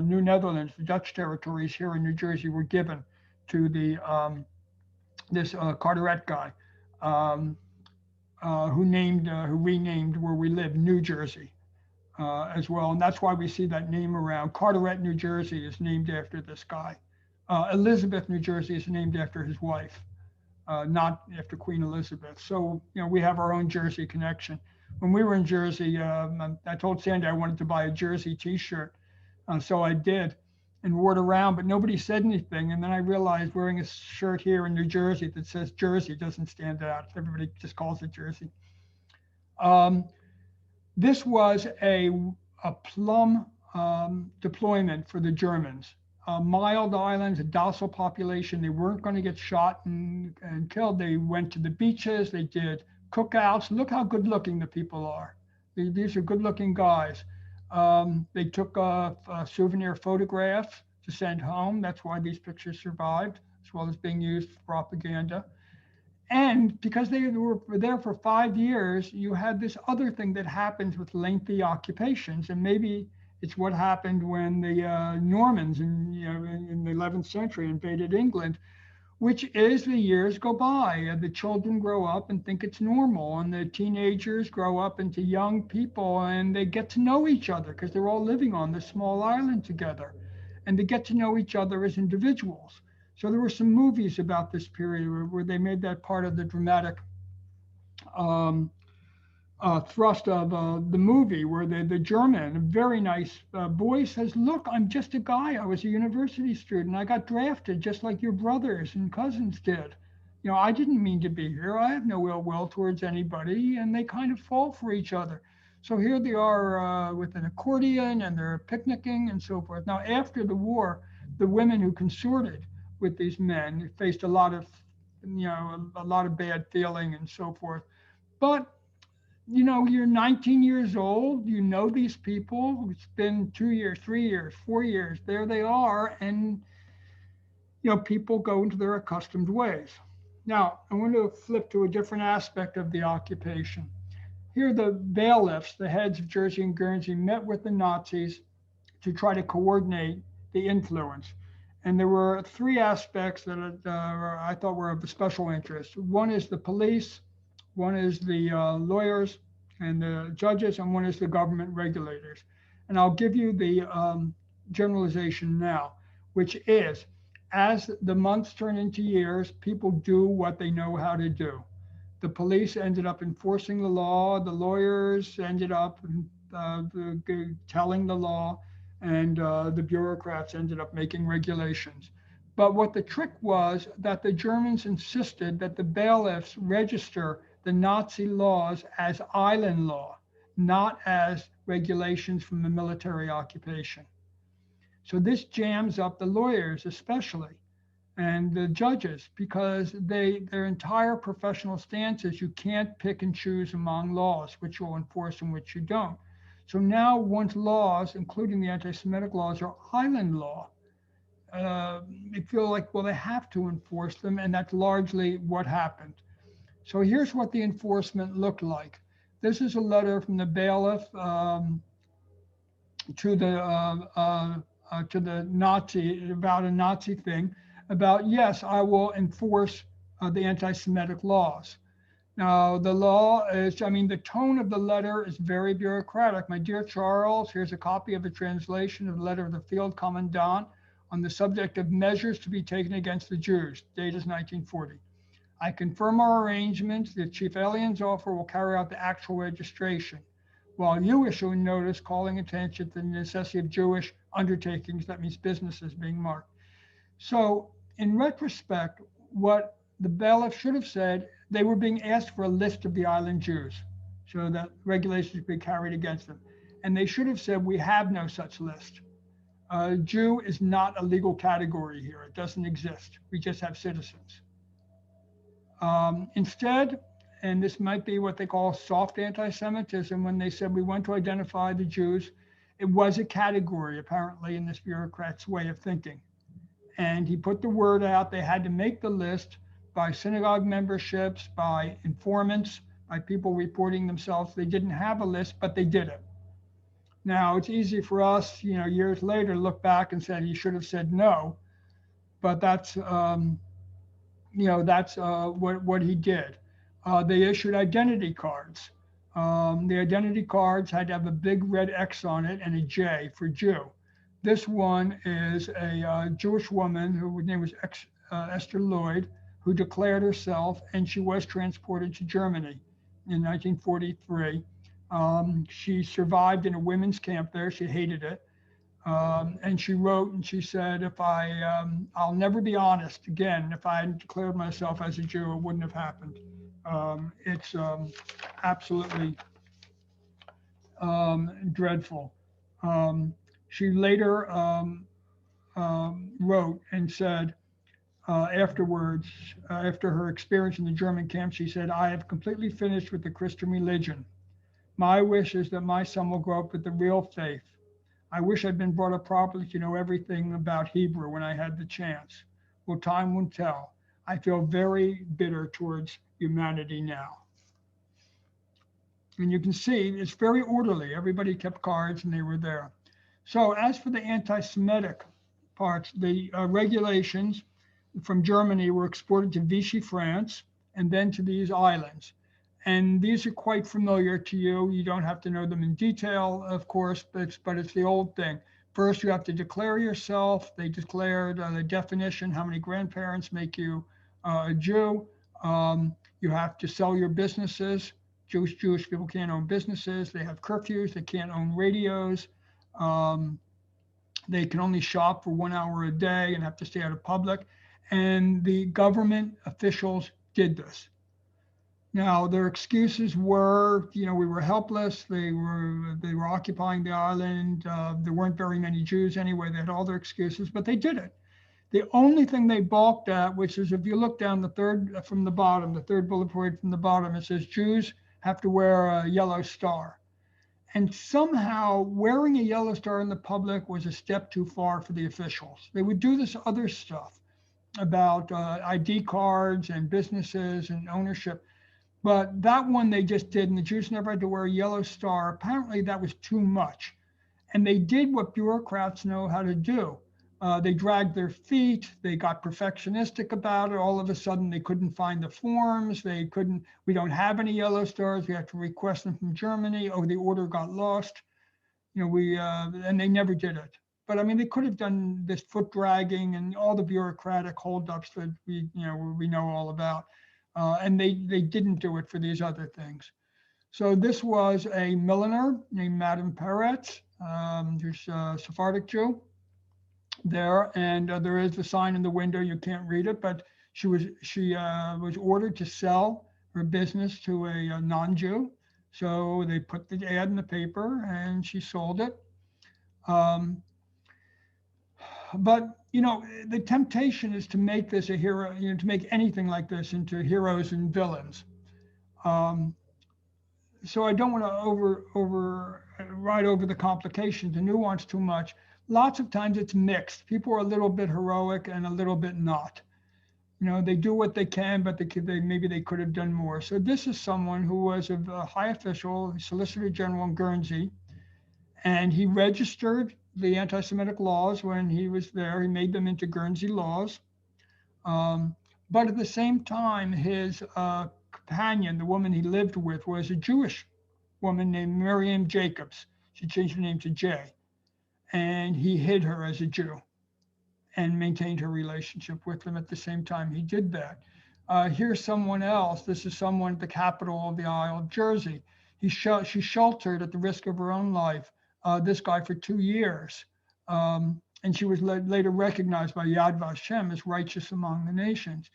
New Netherlands, the Dutch territories here in New Jersey were given to the this Carteret guy, who renamed where we live New Jersey as well, and that's why we see that name around. Carteret, New Jersey, is named after this guy. Elizabeth, New Jersey, is named after his wife, not after Queen Elizabeth. So we have our own Jersey connection. When we were in Jersey, I told Sandy I wanted to buy a Jersey T-shirt, so I did. And wore it around, but nobody said anything. And then I realized wearing a shirt here in New Jersey that says Jersey doesn't stand out. Everybody just calls it Jersey. This was a plum deployment for the Germans. Mild islands, a docile population. They weren't going to get shot and killed. They went to the beaches. They did cookouts. Look how good looking the people are. These are good looking guys. They took souvenir photographs to send home. That's why these pictures survived, as well as being used for propaganda. And because they were there for 5 years, you had this other thing that happens with lengthy occupations. And maybe it's what happened when the Normans in the 11th century invaded England, which is the years go by. The children grow up and think it's normal, and the teenagers grow up into young people, and they get to know each other because they're all living on this small island together, and they get to know each other as individuals. So there were some movies about this period where they made that part of the dramatic thrust of the movie, where the German, a very nice boy, says, look, I'm just a guy. I was a university student. I got drafted just like your brothers and cousins did. I didn't mean to be here. I have no ill will towards anybody. And they kind of fall for each other. So here they are with an accordion, and they're picnicking and so forth. Now, after the war, the women who consorted with these men faced a lot of bad feeling and so forth. But you're 19 years old, these people. It's been 2 years, 3 years, 4 years. There they are. And, people go into their accustomed ways. Now, I want to flip to a different aspect of the occupation. Here, the bailiffs, the heads of Jersey and Guernsey, met with the Nazis to try to coordinate the influence. And there were 3 aspects that I thought were of special interest. One is the police. One is the lawyers and the judges, and one is the government regulators. And I'll give you the generalization now, which is, as the months turn into years, people do what they know how to do. The police ended up enforcing the law. The lawyers ended up telling the law, and the bureaucrats ended up making regulations. But what the trick was that the Germans insisted that the bailiffs register the Nazi laws as island law, not as regulations from the military occupation. So this jams up the lawyers especially. and the judges, because their entire professional stance is you can't pick and choose among laws, which you'll enforce and which you don't. So now once laws, including the anti-Semitic laws, are island law, they feel like, well, they have to enforce them, and that's largely what happened. So here's what the enforcement looked like. This is a letter from the bailiff to the Nazi, about a Nazi thing, about, yes, I will enforce the anti-Semitic laws. Now, the law is, I mean, the tone of the letter is very bureaucratic. My dear Charles, here's a copy of a translation of the letter of the field commandant on the subject of measures to be taken against the Jews. Date is 1940. I confirm our arrangements. The chief alien's offer will carry out the actual registration, while you issue a notice calling attention to the necessity of Jewish undertakings, that means businesses, being marked. So in retrospect, what the bailiff should have said, they were being asked for a list of the island Jews so that regulations could be carried against them. And they should have said, we have no such list. Jew is not a legal category here. It doesn't exist. We just have citizens. Instead, and this might be what they call soft anti-Semitism, when they said we want to identify the Jews, it was a category, apparently, in this bureaucrat's way of thinking. And he put the word out. They had to make the list by synagogue memberships, by informants, by people reporting themselves. They didn't have a list, but they did it. Now, it's easy for us, years later, to look back and say he should have said no, but that's, what he did. They issued identity cards. The identity cards had to have a big red X on it and a J for Jew. This one is a Jewish woman whose name was Esther Lloyd, who declared herself, and she was transported to Germany in 1943. She survived in a women's camp there. She hated it. And she wrote and she said, if I'll never be honest again. If I had declared myself as a Jew, it wouldn't have happened. It's absolutely dreadful. She later wrote and said, afterwards, after her experience in the German camp, she said, I have completely finished with the Christian religion. My wish is that my son will grow up with the real faith. I wish I'd been brought up properly to know everything about Hebrew when I had the chance. Well, time will tell. I feel very bitter towards humanity now. And you can see it's very orderly. Everybody kept cards and they were there. So as for the anti-Semitic parts, the regulations from Germany were exported to Vichy, France, and then to these islands. And these are quite familiar to you. You don't have to know them in detail, of course, but it's the old thing. First, you have to declare yourself. They declared the definition, how many grandparents make you a Jew. You have to sell your businesses. Jewish people can't own businesses. They have curfews. They can't own radios. They can only shop for 1 hour a day and have to stay out of public. And the government officials did this. Now, their excuses were, we were helpless. They were occupying the island. There weren't very many Jews anyway. They had all their excuses, but they did it. The only thing they balked at, which is if you look down the third from the bottom, the third bullet point from the bottom, it says Jews have to wear a yellow star. And somehow wearing a yellow star in the public was a step too far for the officials. They would do this other stuff about ID cards and businesses and ownership. But that one they just did, and the Jews never had to wear a yellow star. Apparently that was too much. And they did what bureaucrats know how to do. They dragged their feet. They got perfectionistic about it. All of a sudden they couldn't find the forms. We don't have any yellow stars. We have to request them from Germany. Oh, the order got lost. And they never did it. But I mean, they could have done this foot dragging and all the bureaucratic holdups that we know all about. And they didn't do it for these other things. So this was a milliner named Madame Peretz, who's a Sephardic Jew there. And there is the sign in the window. You can't read it, but she was ordered to sell her business to a non-Jew. So they put the ad in the paper and she sold it. But, you know, the temptation is to make this a hero, you know, to make anything like this into heroes and villains. So I don't want to ride over the complications, the nuance too much. Lots of times it's mixed. People are a little bit heroic and a little bit not. You know, they do what they can, but maybe they could have done more. So this is someone who was a high official, Solicitor General in Guernsey, and he registered the anti-Semitic laws when he was there. He made them into Guernsey laws. But at the same time, his companion, the woman he lived with, was a Jewish woman named Miriam Jacobs. She changed her name to Jay. And he hid her as a Jew and maintained her relationship with them at the same time he did that. Here's someone else. This is someone at the capital of the Isle of Jersey. She sheltered at the risk of her own life this guy for 2 years. And she was later recognized by Yad Vashem as righteous among the nations.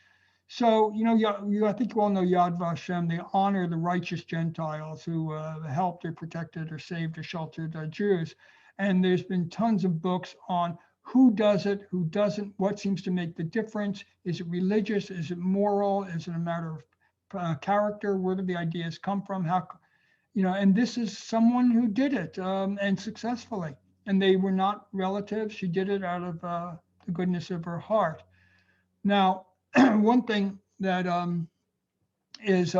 So, you know, I think you all know Yad Vashem. They honor the righteous Gentiles who helped or protected or saved or sheltered Jews. And there's been tons of books on who does it, who doesn't, what seems to make the difference. Is it religious? Is it moral? Is it a matter of character? Where do the ideas come from? How, you know, and this is someone who did it and successfully. And they were not relatives. She did it out of the goodness of her heart. Now, one thing that is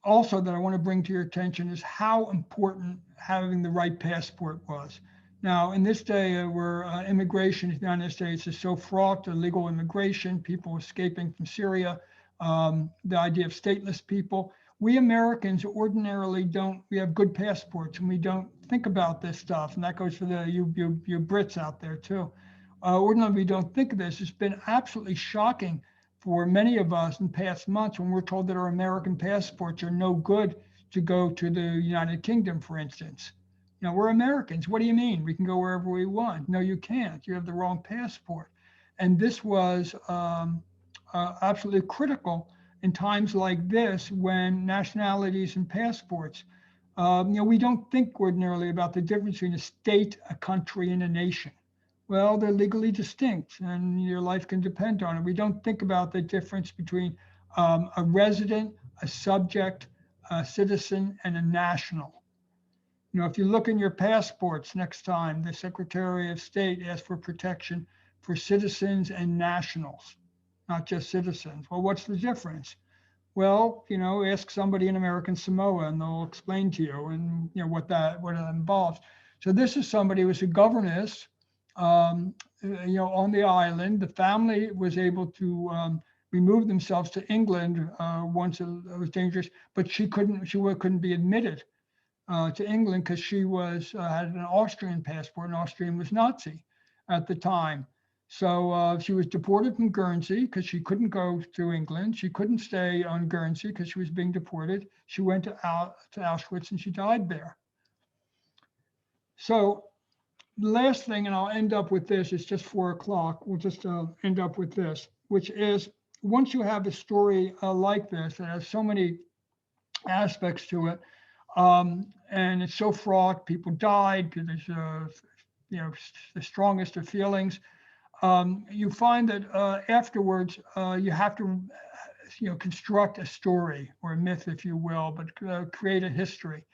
also that I want to bring to your attention is how important having the right passport was. Now, in this day where immigration to the United States is so fraught, illegal immigration, people escaping from Syria, the idea of stateless people, we Americans ordinarily don't, we have good passports and we don't think about this stuff. And that goes for you Brits out there too. Ordinarily, we don't think of this. It's been absolutely shocking for many of us in past months when we're told that our American passports are no good to go to the United Kingdom, for instance. You know, we're Americans. What do you mean? We can go wherever we want. No, you can't. You have the wrong passport. And this was absolutely critical in times like this when nationalities and passports, you know, we don't think ordinarily about the difference between a state, a country, and a nation. Well, they're legally distinct and your life can depend on it. We don't think about the difference between a resident, a subject, a citizen, and a national. You know, if you look in your passports next time, the Secretary of State asks for protection for citizens and nationals, not just citizens. Well, what's the difference? Well, you know, ask somebody in American Samoa and they'll explain to you and, you know, what that involves. So this is somebody who was a governess, you know, on the island. The family was able to remove themselves to England once it was dangerous, but she couldn't be admitted to England because she had an Austrian passport, and Austrian was Nazi at the time. So she was deported from Guernsey because she couldn't go to England. She couldn't stay on Guernsey because she was being deported. She went to Auschwitz and she died there. So the last thing, and I'll end up with this, it's just 4 o'clock. We'll just end up with this, which is once you have a story like this that has so many aspects to it, and it's so fraught, people died, there's, you know, the strongest of feelings. You find that afterwards, you have to, you know, construct a story or a myth, if you will, but create a history.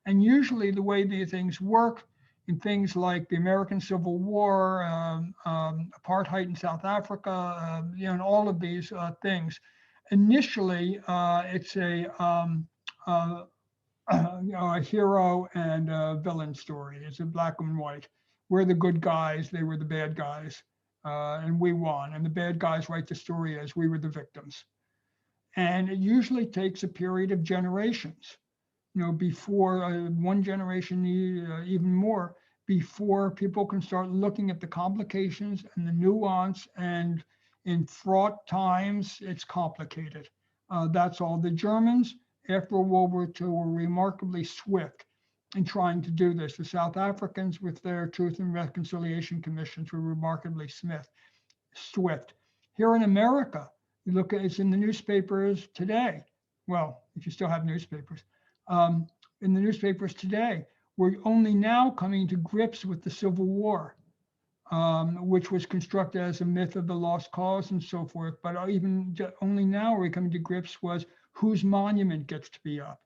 And usually the way these things work in things like the American Civil War, apartheid in South Africa, you know, and all of these things, initially it's a you know, a hero and a villain story. It's a black and white. We're the good guys, they were the bad guys, and we won. And the bad guys write the story as we were the victims. And it usually takes a period of generations, you know, before one generation, even more, before people can start looking at the complications and the nuance. And in fraught times, it's complicated. That's all. The Germans, after World War II, were remarkably swift in trying to do this. The South Africans, with their Truth and Reconciliation Commissions, were remarkably swift. Here in America, you look at it's in the newspapers today. Well, if you still have newspapers, in the newspapers today, we're only now coming to grips with the Civil War. which was constructed as a myth of the lost cause and so forth. But only now are we coming to grips was whose monument gets to be up?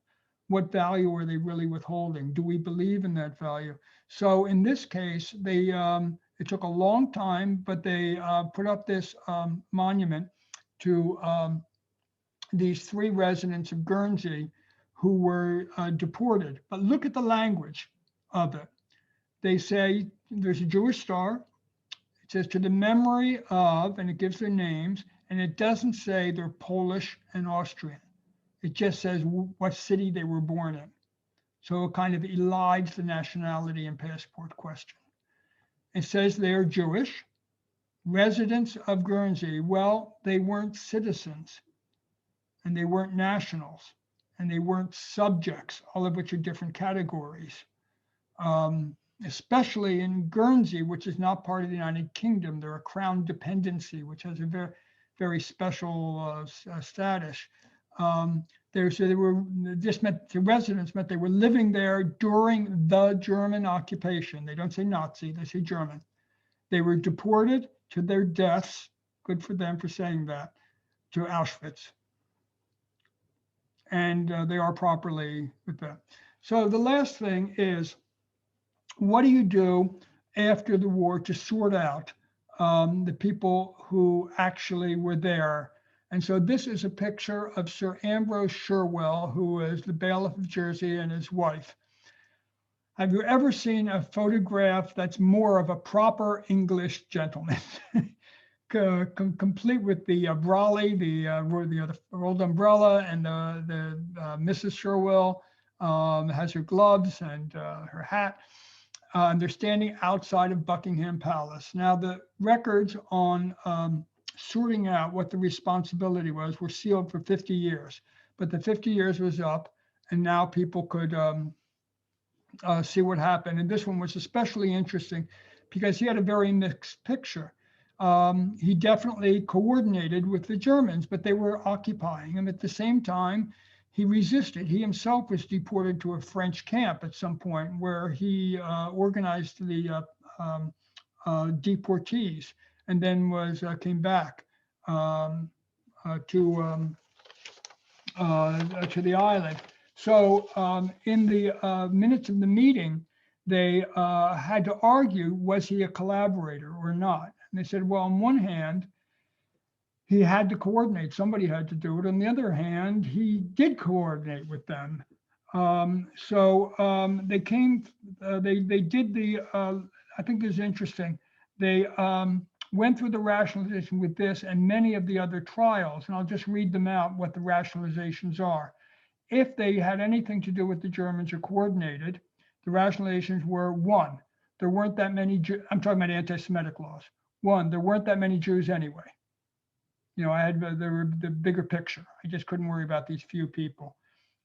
What value are they really withholding? Do we believe in that value? So in this case, it took a long time, but they put up this monument to these 3 residents of Guernsey who were deported. But look at the language of it. They say there's a Jewish star. It says to the memory of, and it gives their names, and it doesn't say they're Polish and Austrian. It just says what city they were born in. So it kind of elides the nationality and passport question. It says they're Jewish, residents of Guernsey. Well, they weren't citizens, and they weren't nationals, and they weren't subjects, all of which are different categories. Especially in Guernsey, which is not part of the United Kingdom. They're a crown dependency, which has a very, very special status. This meant the residents meant they were living there during the German occupation. They don't say Nazi, they say German. They were deported to their deaths, good for them for saying that, to Auschwitz. And they are properly with that. So the last thing is, what do you do after the war to sort out the people who actually were there? And so this is a picture of Sir Ambrose Sherwell, who is the bailiff of Jersey, and his wife. Have you ever seen a photograph that's more of a proper English gentleman? Complete with the brolly, the old umbrella, and the Mrs. Sherwell has her gloves and her hat. And they're standing outside of Buckingham Palace. Now, the records on sorting out what the responsibility was were sealed for 50 years, but the 50 years was up, and now people could see what happened. And this one was especially interesting because he had a very mixed picture. He definitely coordinated with the Germans, but they were occupying him. At the same time, he resisted. He himself was deported to a French camp at some point where he organized the deportees, and then came back to the island. So in the minutes of the meeting, they had to argue, was he a collaborator or not? And they said, well, on one hand, he had to coordinate. Somebody had to do it. On the other hand, he did coordinate with them. They came, they did the, I think this is interesting. They went through the rationalization with this and many of the other trials, and I'll just read them out, what the rationalizations are. If they had anything to do with the Germans or coordinated, the rationalizations were: 1, there weren't that many, I'm talking about anti-Semitic laws. 1, there weren't that many Jews anyway. You know, I had the bigger picture. I just couldn't worry about these few people.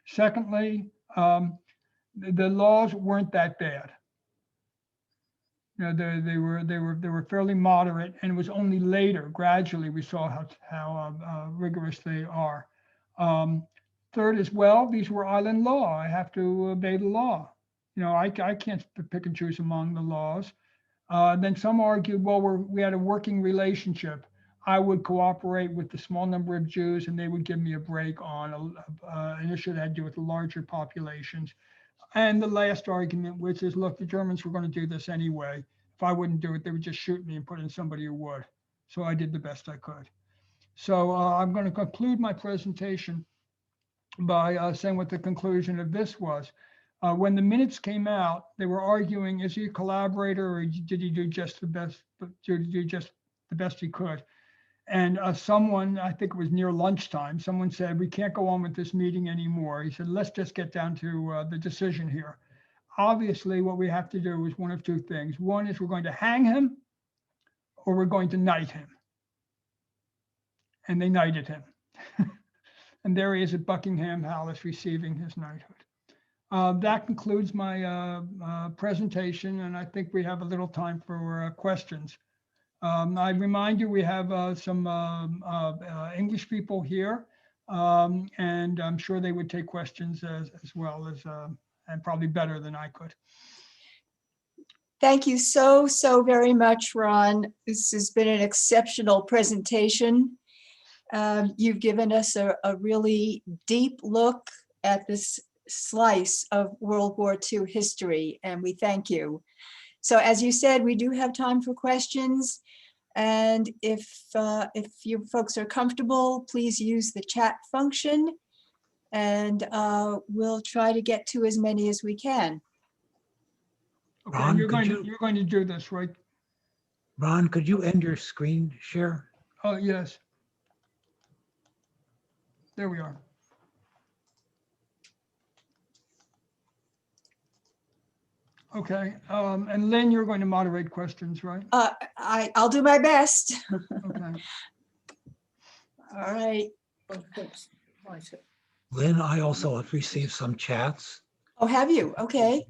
Secondly, the laws weren't that bad. You know, they were fairly moderate, and it was only later, gradually, we saw how rigorous they are. Third, as well, these were island law. I have to obey the law. You know, I can't pick and choose among the laws. Then some argued, well, we had a working relationship. I would cooperate with the small number of Jews, and they would give me a break on an issue that had to do with the larger populations. And the last argument, which is, look, the Germans were going to do this anyway. If I wouldn't do it, they would just shoot me and put in somebody who would. So I did the best I could. So I'm going to conclude my presentation by saying what the conclusion of this was. When the minutes came out, they were arguing, is he a collaborator, or did he do just the best? Did he do just the best he could? And someone, I think it was near lunchtime, someone said, we can't go on with this meeting anymore. He said, let's just get down to the decision here. Obviously, what we have to do is one of two things. One is we're going to hang him, or we're going to knight him. And they knighted him. And there he is at Buckingham Palace receiving his knighthood. That concludes my presentation, and I think we have a little time for questions. I remind you, we have some English people here, and I'm sure they would take questions as well as, and probably better than I could. Thank you so, so very much, Ron. This has been an exceptional presentation. You've given us a really deep look at this slice of World War II history, and we thank you. So as you said, we do have time for questions. And if you folks are comfortable, please use the chat function, and we'll try to get to as many as we can. Okay, Ron, and you're could going to do this, right? Ron, could you end your screen share? Oh, yes. There we are. Okay, and Lynn, you're going to moderate questions, right? I'll do my best. Okay. All right. Lynn, I also have received some chats. Oh, have you? Okay.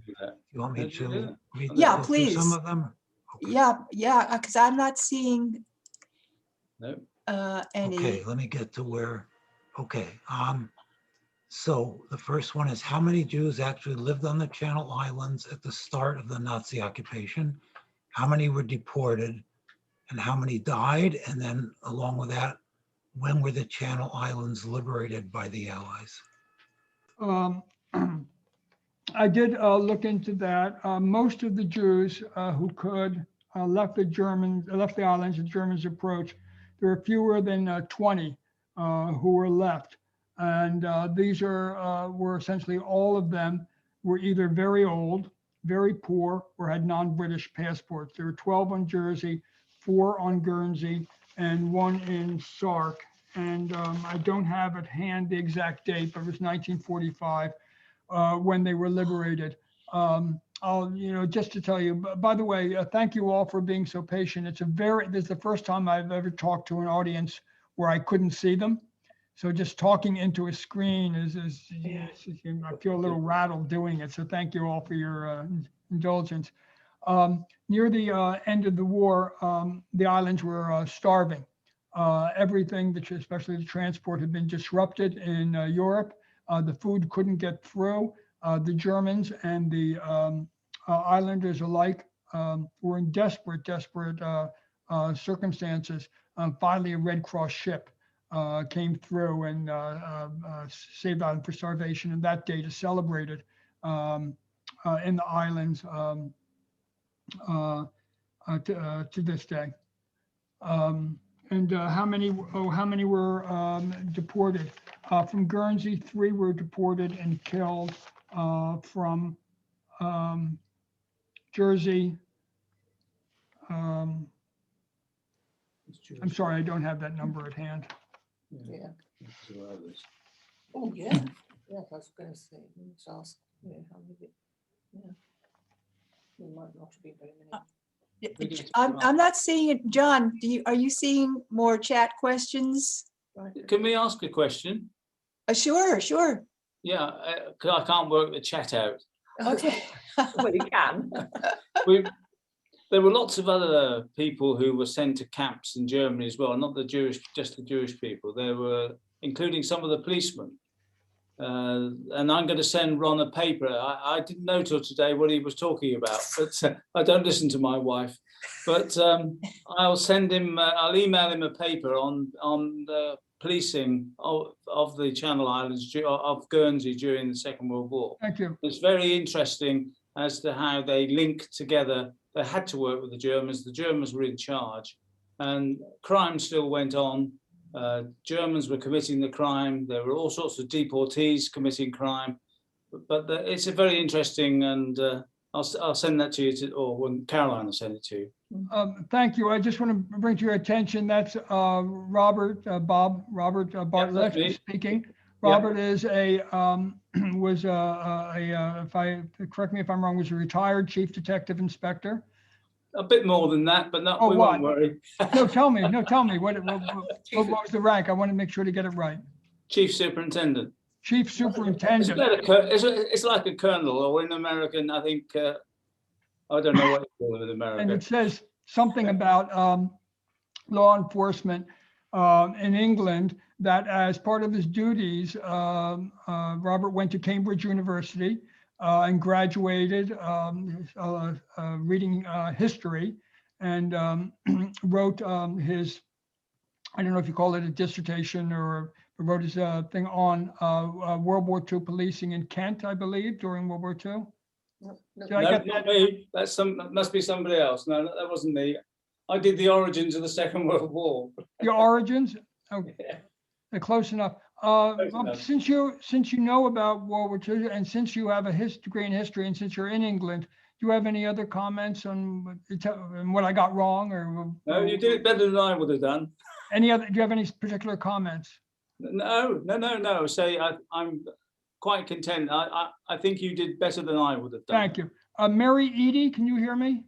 You want me to read Yeah, go through some please. of them? Okay. Yeah, because I'm not seeing any. Okay, let me get to where, okay. So the first one is, how many Jews actually lived on the Channel Islands at the start of the Nazi occupation? How many were deported and how many died? And then along with that, when were the Channel Islands liberated by the Allies? I did look into that. Most of the Jews who could left the islands. The Germans approached. There were fewer than 20 who were left, and these were essentially all of them were either very old, very poor, or had non-British passports. There were 12 on Jersey, 4 on Guernsey, and 1 in Sark. And I don't have at hand the exact date, but it was 1945. When they were liberated. Just to tell you, by the way, thank you all for being so patient. This is the first time I've ever talked to an audience where I couldn't see them. So just talking into a screen I feel a little rattled doing it. So thank you all for your indulgence. Near the end of the war, the islands were starving. Everything, especially the transport, had been disrupted in Europe. The food couldn't get through. The Germans and the islanders alike were in desperate circumstances. Finally, a Red Cross ship came through and saved island for starvation. And that date is celebrated in the islands to this day. And how many were deported? From Guernsey, 3 were deported and killed. From Jersey, I'm sorry, I don't have that number at hand. Yeah. Oh, yeah. Yeah, I was going to say, let's ask, how many, yeah. We might not be very many. I'm not seeing it. John, are you seeing more chat questions? Can we ask a question? Sure. Yeah, 'cause I can't work the chat out. Okay. Well, you can. There were lots of other people who were sent to camps in Germany as well, not just the Jewish people. There were, including some of the policemen. And I'm going to send Ron a paper. I didn't know till today what he was talking about, but I don't listen to my wife. But I'll send him. I'll email him a paper on the policing of the Channel Islands, of Guernsey during the Second World War. Thank you. It's very interesting as to how they link together. They had to work with the Germans. The Germans were in charge, and crime still went on. Germans were committing the crime. There were all sorts of deportees committing crime. But it's a very interesting, and I'll send that to you, or when Caroline will send it to you. Thank you. I just want to bring to your attention, that's Robert Bartlett speaking. Robert is correct me if I'm wrong, was a retired chief detective inspector. A bit more than that, but no, Oh, we won't worry. No, tell me. What was the rank? I want to make sure to get it right. Chief Superintendent. Chief Superintendent. It's like a colonel, or in American, I think, I don't know what you call it in America. And it says something about law enforcement in England, that as part of his duties, Robert went to Cambridge University, and graduated reading history, and wrote his, I don't know if you call it a dissertation, or wrote his thing on World War II policing in Kent, I believe, during World War II. No, no, Did I No, get not that? me. That must be somebody else. No, that wasn't me. I did the origins of the Second World War. Your origins? Okay, Yeah. close enough. enough. Since you know about World War II, and since you have a degree in history, and since you're in England, do you have any other comments on what I got wrong, or No, you did it better than I would have done. any other? Do you have any particular comments? No. Say I'm quite content. I think you did better than I would have done. Thank you. Mary Edie, can you hear me?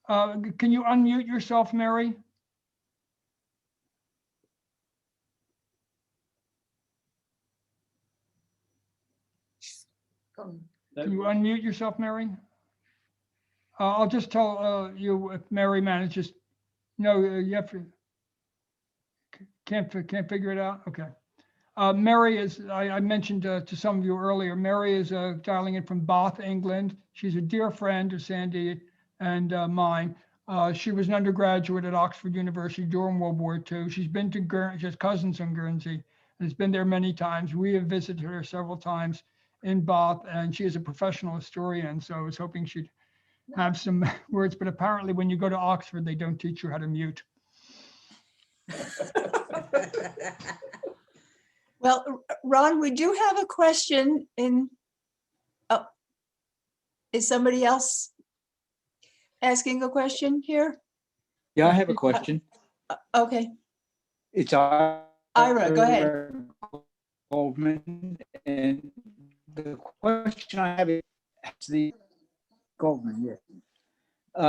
Can you unmute yourself, Mary? come. Can you unmute yourself, Mary? I'll just tell you if Mary manages. No, you have to. Can't figure it out. Okay. Mary is, I mentioned to some of you earlier, Mary is dialing in from Bath, England. She's a dear friend of Sandy and mine. She was an undergraduate at Oxford University during World War II. She's been to Guernsey, she has cousins in Guernsey, and has been there many times. We have visited her several times in Bath, and she is a professional historian, so I was hoping she'd have some words, but apparently when you go to Oxford, they don't teach you how to mute. Well, Ron, we do have a question in, oh, is somebody else asking a question here? Yeah, I have a question. Okay, It's Ira, go ahead. Goldman, and the question I have is the Goldman, yeah.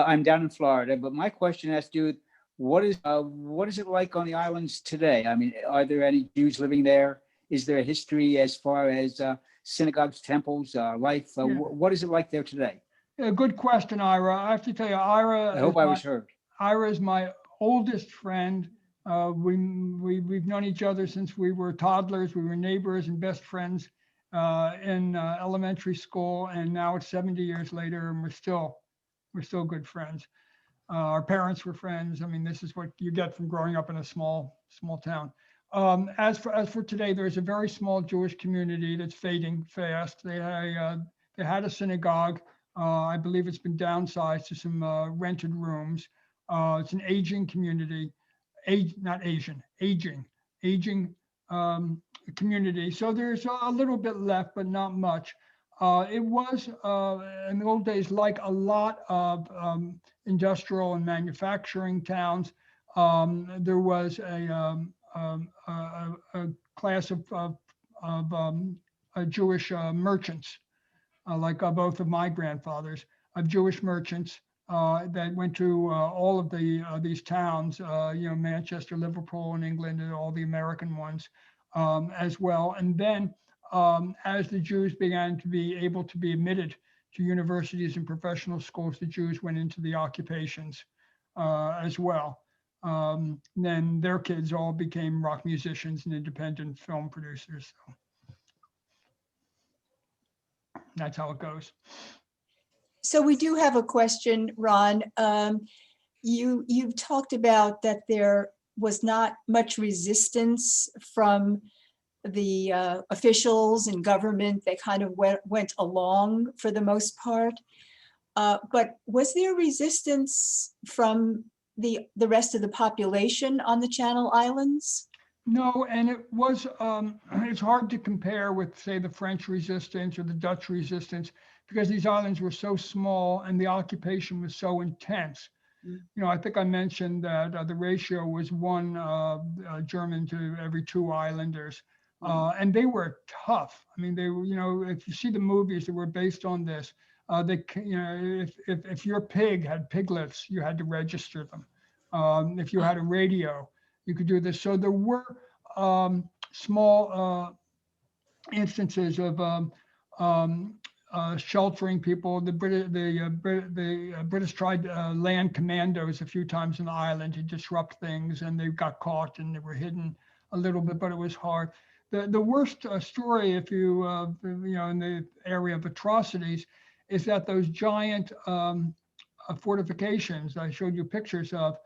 I'm down in Florida, but my question has to do with what is it like on the islands today? I mean, are there any Jews living there? Is there a history as far as synagogues, temples, life? Yeah. What is it like there today? Yeah, good question, Ira. I have to tell you, Ira. I hope I was heard. Ira is my oldest friend. We've known each other since we were toddlers. We were neighbors and best friends in elementary school, and now it's 70 years later, and we're still good friends. Our parents were friends. I mean, this is what you get from growing up in a small town. As for today, there's a very small Jewish community that's fading fast. They had a synagogue. I believe it's been downsized to some rented rooms. It's an aging community, aging community. So there's a little bit left, but not much. It was in the old days, like a lot of industrial and manufacturing towns. There was a class of Jewish merchants, like both of my grandfathers, of Jewish merchants that went to all of these towns, Manchester, Liverpool, and England, and all the American ones as well. And then as the Jews began to be able to be admitted to universities and professional schools, the Jews went into the occupations as well. Then their kids all became rock musicians and independent film producers. So that's how it goes. So we do have a question, Ron. You've talked about that there was not much resistance from the officials and government. They kind of went along for the most part. But was there resistance from the rest of the population on the Channel Islands? No, and it was, it's hard to compare with, say, the French resistance or the Dutch resistance, because these islands were so small and the occupation was so intense. I think I mentioned that the ratio was one German to every 2 islanders. And they were tough. I mean, they were, if you see the movies that were based on this, if your pig had piglets, you had to register them. If you had a radio, you could do this. So there were small instances of sheltering people. The British tried land commandos a few times on the island to disrupt things, and they got caught and they were hidden a little bit, but it was hard. The worst story, if you, in the area of atrocities, is that those giant fortifications I showed you pictures of,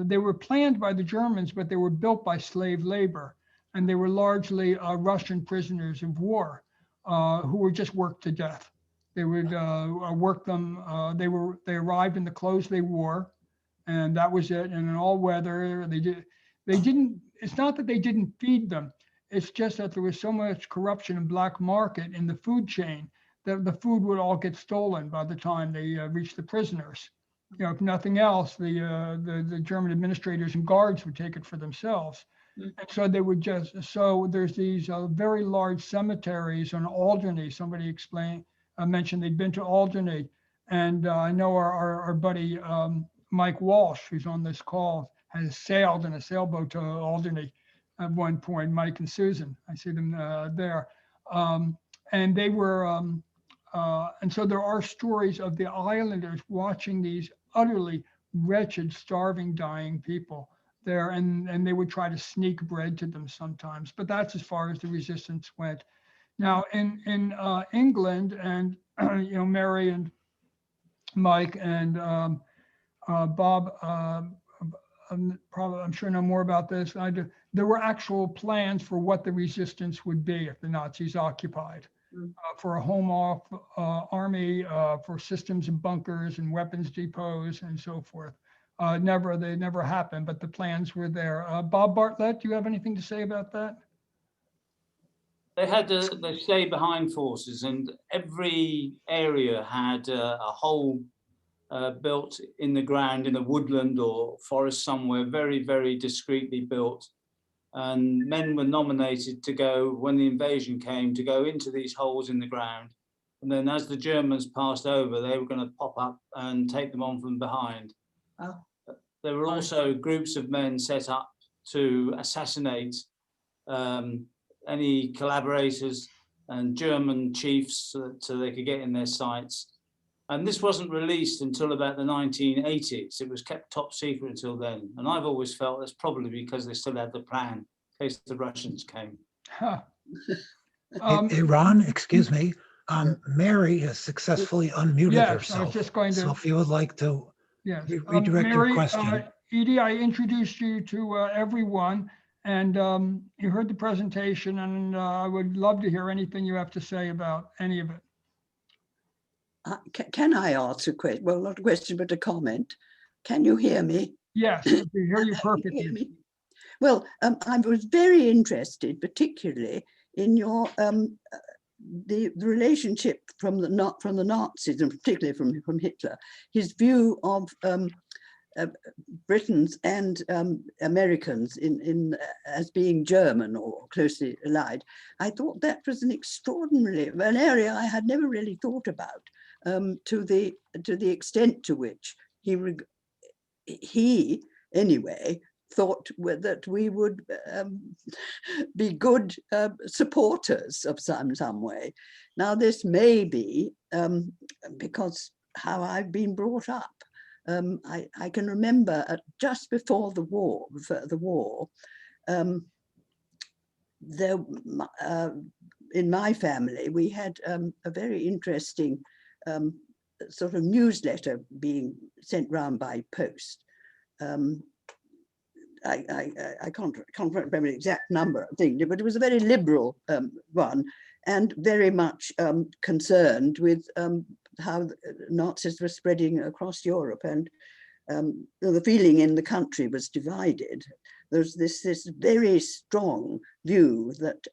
they were planned by the Germans, but they were built by slave labor. And they were largely Russian prisoners of war who were just worked to death. They would work them. They arrived in the clothes they wore, and that was it. And in all weather, they didn't. It's not that they didn't feed them. It's just that there was so much corruption and black market in the food chain that the food would all get stolen by the time they reached the prisoners. If nothing else, the German administrators and guards would take it for themselves. And so they would so there's these very large cemeteries on Alderney. Somebody mentioned they'd been to Alderney. And I know our buddy, Mike Walsh, who's on this call, has sailed in a sailboat to Alderney at one point, Mike and Susan. I see them there. And they were, and so there are stories of the islanders watching these utterly wretched, starving, dying people there, and they would try to sneak bread to them sometimes, but that's as far as the resistance went. Now in England, and Mary and Mike and Bob, I'm sure know more about this than I do. There were actual plans for what the resistance would be if the Nazis occupied, for a home off army, for systems and bunkers and weapons depots and so forth. They never happened, but the plans were there. Bob Bartlett, do you have anything to say about that? They had the stay behind forces, and every area had a hole built in the ground in a woodland or forest somewhere, very, very discreetly built. And men were nominated to go, when the invasion came, to go into these holes in the ground. And then as the Germans passed over, they were going to pop up and take them on from behind. Oh. There were also groups of men set up to assassinate any collaborators and German chiefs so they could get in their sights. And this wasn't released until about the 1980s. It was kept top secret until then. And I've always felt that's probably because they still had the plan in case the Russians came. Huh. Hey, Ron, excuse me. Mary has successfully unmuted Yes, herself. I was just going to. So if you would like to Yes. redirect your Mary, question. Edie, I introduced you to everyone, and you heard the presentation, and I would love to hear anything you have to say about any of it. Can I ask a question? Well, not a question, but a comment. Can you hear me? Yes, we hear you Can perfectly. hear me? Well, I was very interested, particularly in your the relationship from the Nazis, and particularly from Hitler, his view of Britons and Americans as being German or closely allied. I thought that was an area I had never really thought about, to the extent to which he anyway thought that we would be good supporters of some way. Now this may be because how I've been brought up. I can remember just before the war, in my family, we had a very interesting sort of newsletter being sent round by post. I can't remember the exact number of things, but it was a very liberal one, and very much concerned with how Nazis were spreading across Europe, and the feeling in the country was divided. There's this very strong view that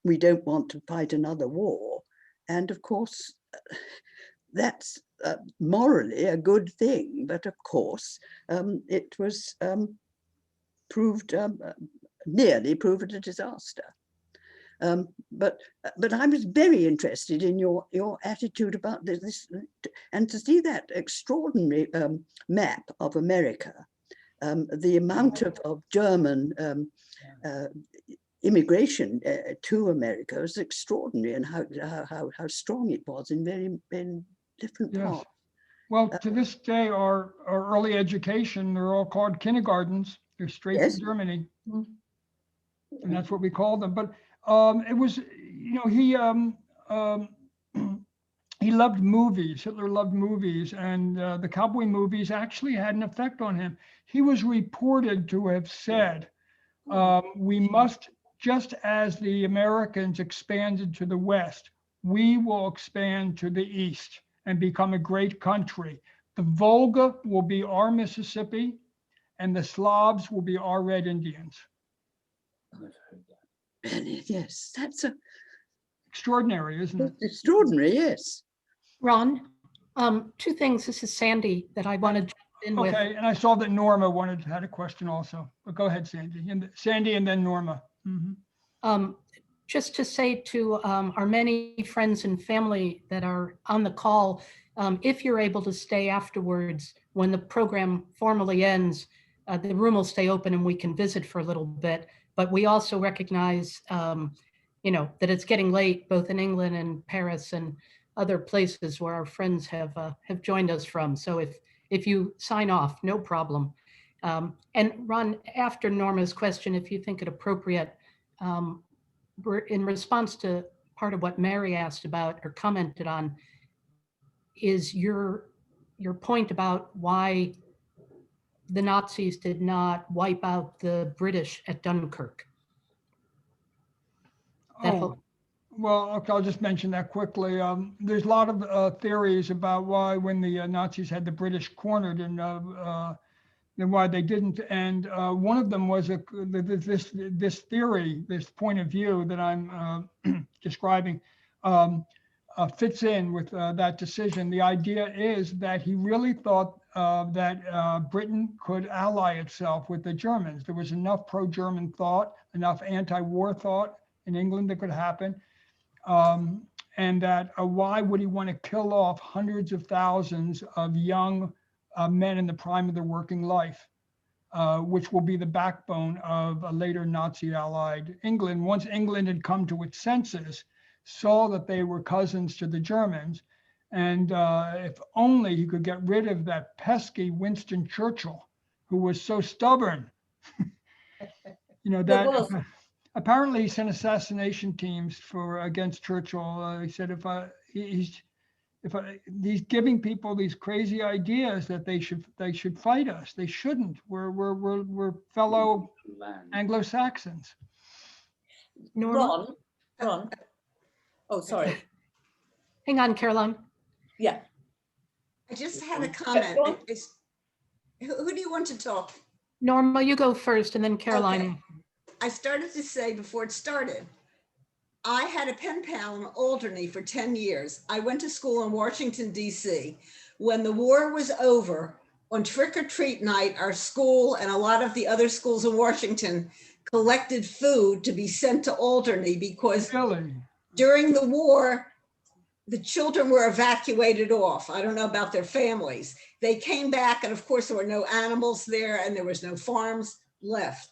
we don't want to fight another war, and of course that's morally a good thing, but of course it was nearly proved a disaster. But I was very interested in your attitude about this, and to see that extraordinary map of America, the amount of German immigration to America was extraordinary, and how strong it was in different Yes. parts. Well, to this day, our early education, they're all called kindergartens. They're straight Yes. from Germany. and that's what we called them. But it was, he loved movies. Hitler loved movies, and the cowboy movies actually had an effect on him. He was reported to have said, we must, just as the Americans expanded to the West, we will expand to the East and become a great country. The Volga will be our Mississippi, and the Slavs will be our Red Indians. Yes, that's Extraordinary, isn't it? extraordinary, yes. Ron, two things. This is Sandy that I wanted to jump in with. Okay, and I saw that Norma had a question also, but go ahead, Sandy. And Sandy and then Norma. Mhm. Just to say to our many friends and family that are on the call, if you're able to stay afterwards, when the program formally ends, the room will stay open and we can visit for a little bit. But we also recognize, that it's getting late, both in England and Paris and other places where our friends have joined us from. So if you sign off, no problem. And Ron, after Norma's question, if you think it appropriate, in response to part of what Mary asked about or commented on, is your point about why the Nazis did not wipe out the British at Dunkirk. Well, okay, I'll just mention that quickly. There's a lot of theories about why, when the Nazis had the British cornered, and why they didn't. And one of them was this theory, this point of view that I'm describing, fits in with that decision. The idea is that he really thought that Britain could ally itself with the Germans. There was enough pro-German thought, enough anti-war thought in England that could happen. And that why would he want to kill off hundreds of thousands of young men in the prime of their working life, which will be the backbone of a later Nazi-allied England. Once England had come to its senses, saw that they were cousins to the Germans, and if only he could get rid of that pesky Winston Churchill, who was so stubborn. That apparently he sent assassination teams against Churchill. He said, he's giving people these crazy ideas that they should fight us. They shouldn't. We're fellow Anglo-Saxons. Norma? Ron. Oh, sorry. Hang on, Caroline. Yeah. I just had a comment. Who do you want to talk? Norma, you go first, and then Caroline. Okay. I started to say before it started, I had a pen pal in Alderney for 10 years. I went to school in Washington, D.C. When the war was over, on trick or treat night, our school and a lot of the other schools in Washington collected food to be sent to Alderney because during the war, the children were evacuated off. I don't know about their families. They came back, and of course there were no animals there and there was no farms left,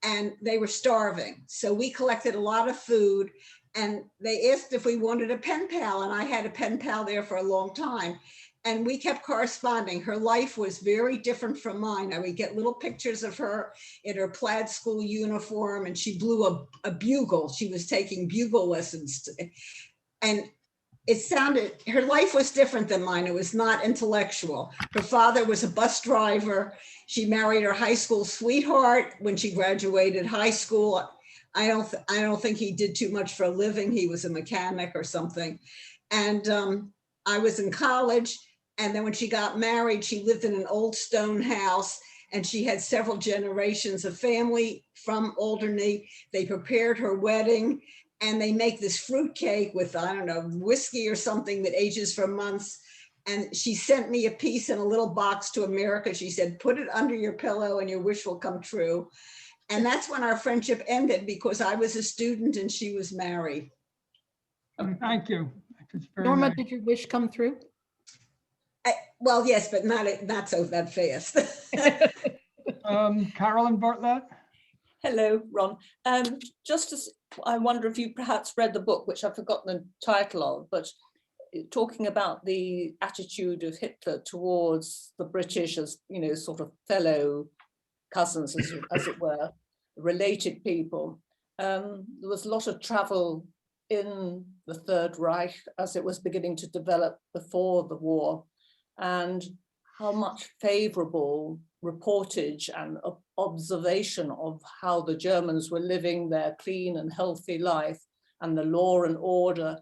and they were starving. So we collected a lot of food, and they asked if we wanted a pen pal, and I had a pen pal there for a long time. And we kept corresponding. Her life was very different from mine. I would get little pictures of her in her plaid school uniform, and she blew a bugle. She was taking bugle lessons. And her life was different than mine. It was not intellectual. Her father was a bus driver. She married her high school sweetheart when she graduated high school. I don't think he did too much for a living. He was a mechanic or something. And I was in college. And then when she got married, she lived in an old stone house, and she had several generations of family from Alderney. They prepared her wedding, and they make this fruit cake with, I don't know, whiskey or something that ages for months. And she sent me a piece in a little box to America. She said, put it under your pillow and your wish will come true. And that's when our friendship ended, because I was a student and she was married. Thank you. Norma, nice. Did your wish come through? Well, yes, but not so that fast. Carolyn Bartlett. Hello, Ron. I wonder if you perhaps read the book, which I've forgotten the title of, but talking about the attitude of Hitler towards the British as, sort of fellow cousins, as it were, related people. there was a lot of travel in the Third Reich as it was beginning to develop before the war, and how much favorable reportage and observation of how the Germans were living their clean and healthy life and the law and order.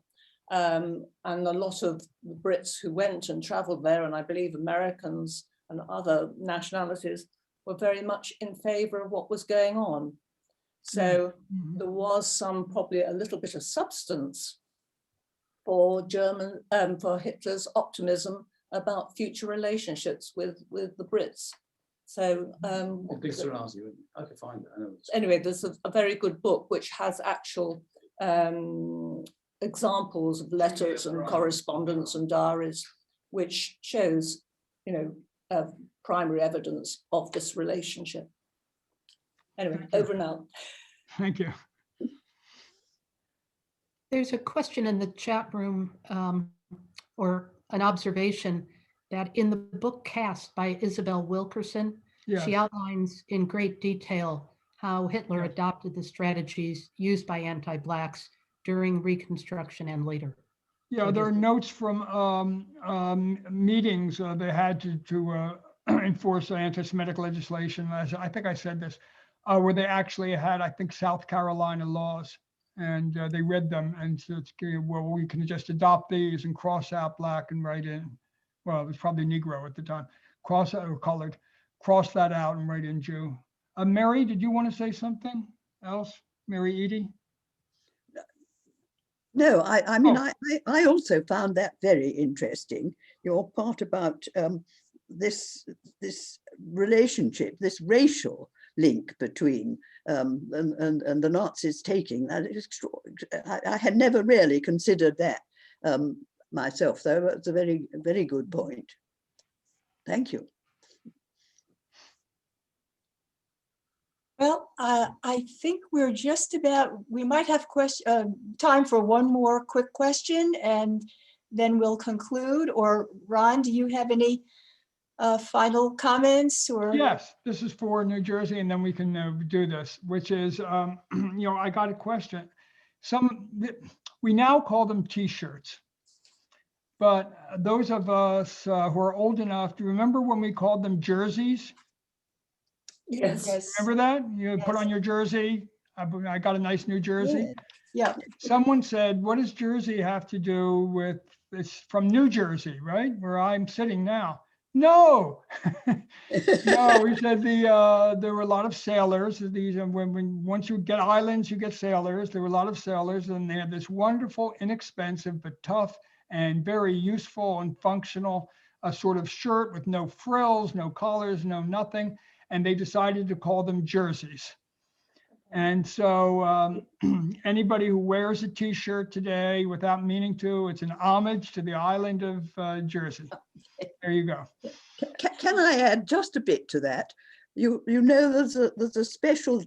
And a lot of the Brits who went and traveled there, and I believe Americans and other nationalities, were very much in favor of what was going on. So there was probably a little bit of substance for for Hitler's optimism about future relationships with the Brits. So I could find it. I know anyway, there's a very good book which has actual examples of letters and correspondence and diaries, which shows, primary evidence of this relationship. Anyway, over now. Thank you. There's a question in the chat room, or an observation, that in the book Cast by Isabel Wilkerson, Yes. she outlines in great detail how Hitler Yes. adopted the strategies used by anti-Blacks during Reconstruction and later. Yeah, there are notes from meetings they had to enforce anti-Semitic legislation. As I think I said this, where they actually had, I think, South Carolina laws, and they read them and said, well, we can just adopt these and cross out Black and write in, well, it was probably Negro at the time, cross out, or colored, cross that out and write in Jew. Mary, did you want to say something else? Mary Edie? No, I also found that very interesting. Your part about this relationship, this racial link between and the Nazis taking that. I had never really considered that myself, though. It's a very, very good point. Thank you. Well, I think we're just about, we might have time for one more quick question, and then we'll conclude. Or Ron, do you have any final comments? Or Yes, this is for New Jersey, and then we can do this, which is, I got a question. We now call them T-shirts, but those of us who are old enough, do you remember when we called them jerseys? Yes. Remember that? You put on your jersey. I got a nice new jersey. Yeah. Someone said, what does Jersey have to do with this? From New Jersey, right? Where I'm sitting now. No, no, we said there were a lot of sailors. Once you get islands, you get sailors. There were a lot of sailors, and they had this wonderful, inexpensive, but tough and very useful and functional sort of shirt with no frills, no collars, no nothing. And they decided to call them jerseys. And so anybody who wears a T-shirt today without meaning to, it's an homage to the island of Jersey. There you go. Can I add just a bit to that? You know, there's a special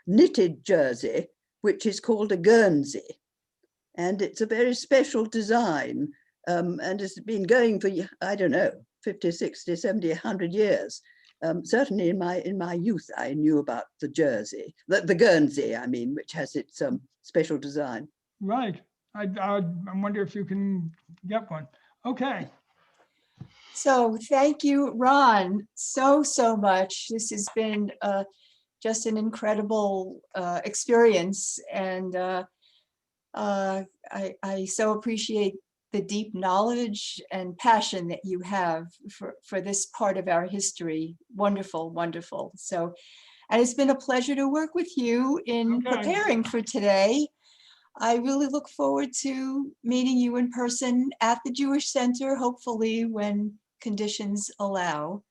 knitted jersey, which is called a Guernsey. And it's a very special design. And it's been going for, I don't know, 50, 60, 70, 100 years. Certainly in my youth, I knew about the jersey, the Guernsey, I mean, which has its special design. Right. I wonder if you can get one. Okay. So thank you, Ron, so much. This has been just an incredible experience. And I so appreciate the deep knowledge and passion that you have for this part of our history. Wonderful, wonderful. So, and it's been a pleasure to work with you in preparing for today. I really look forward to meeting you in person at the Jewish Center, hopefully when conditions allow.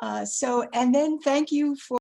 And then thank you for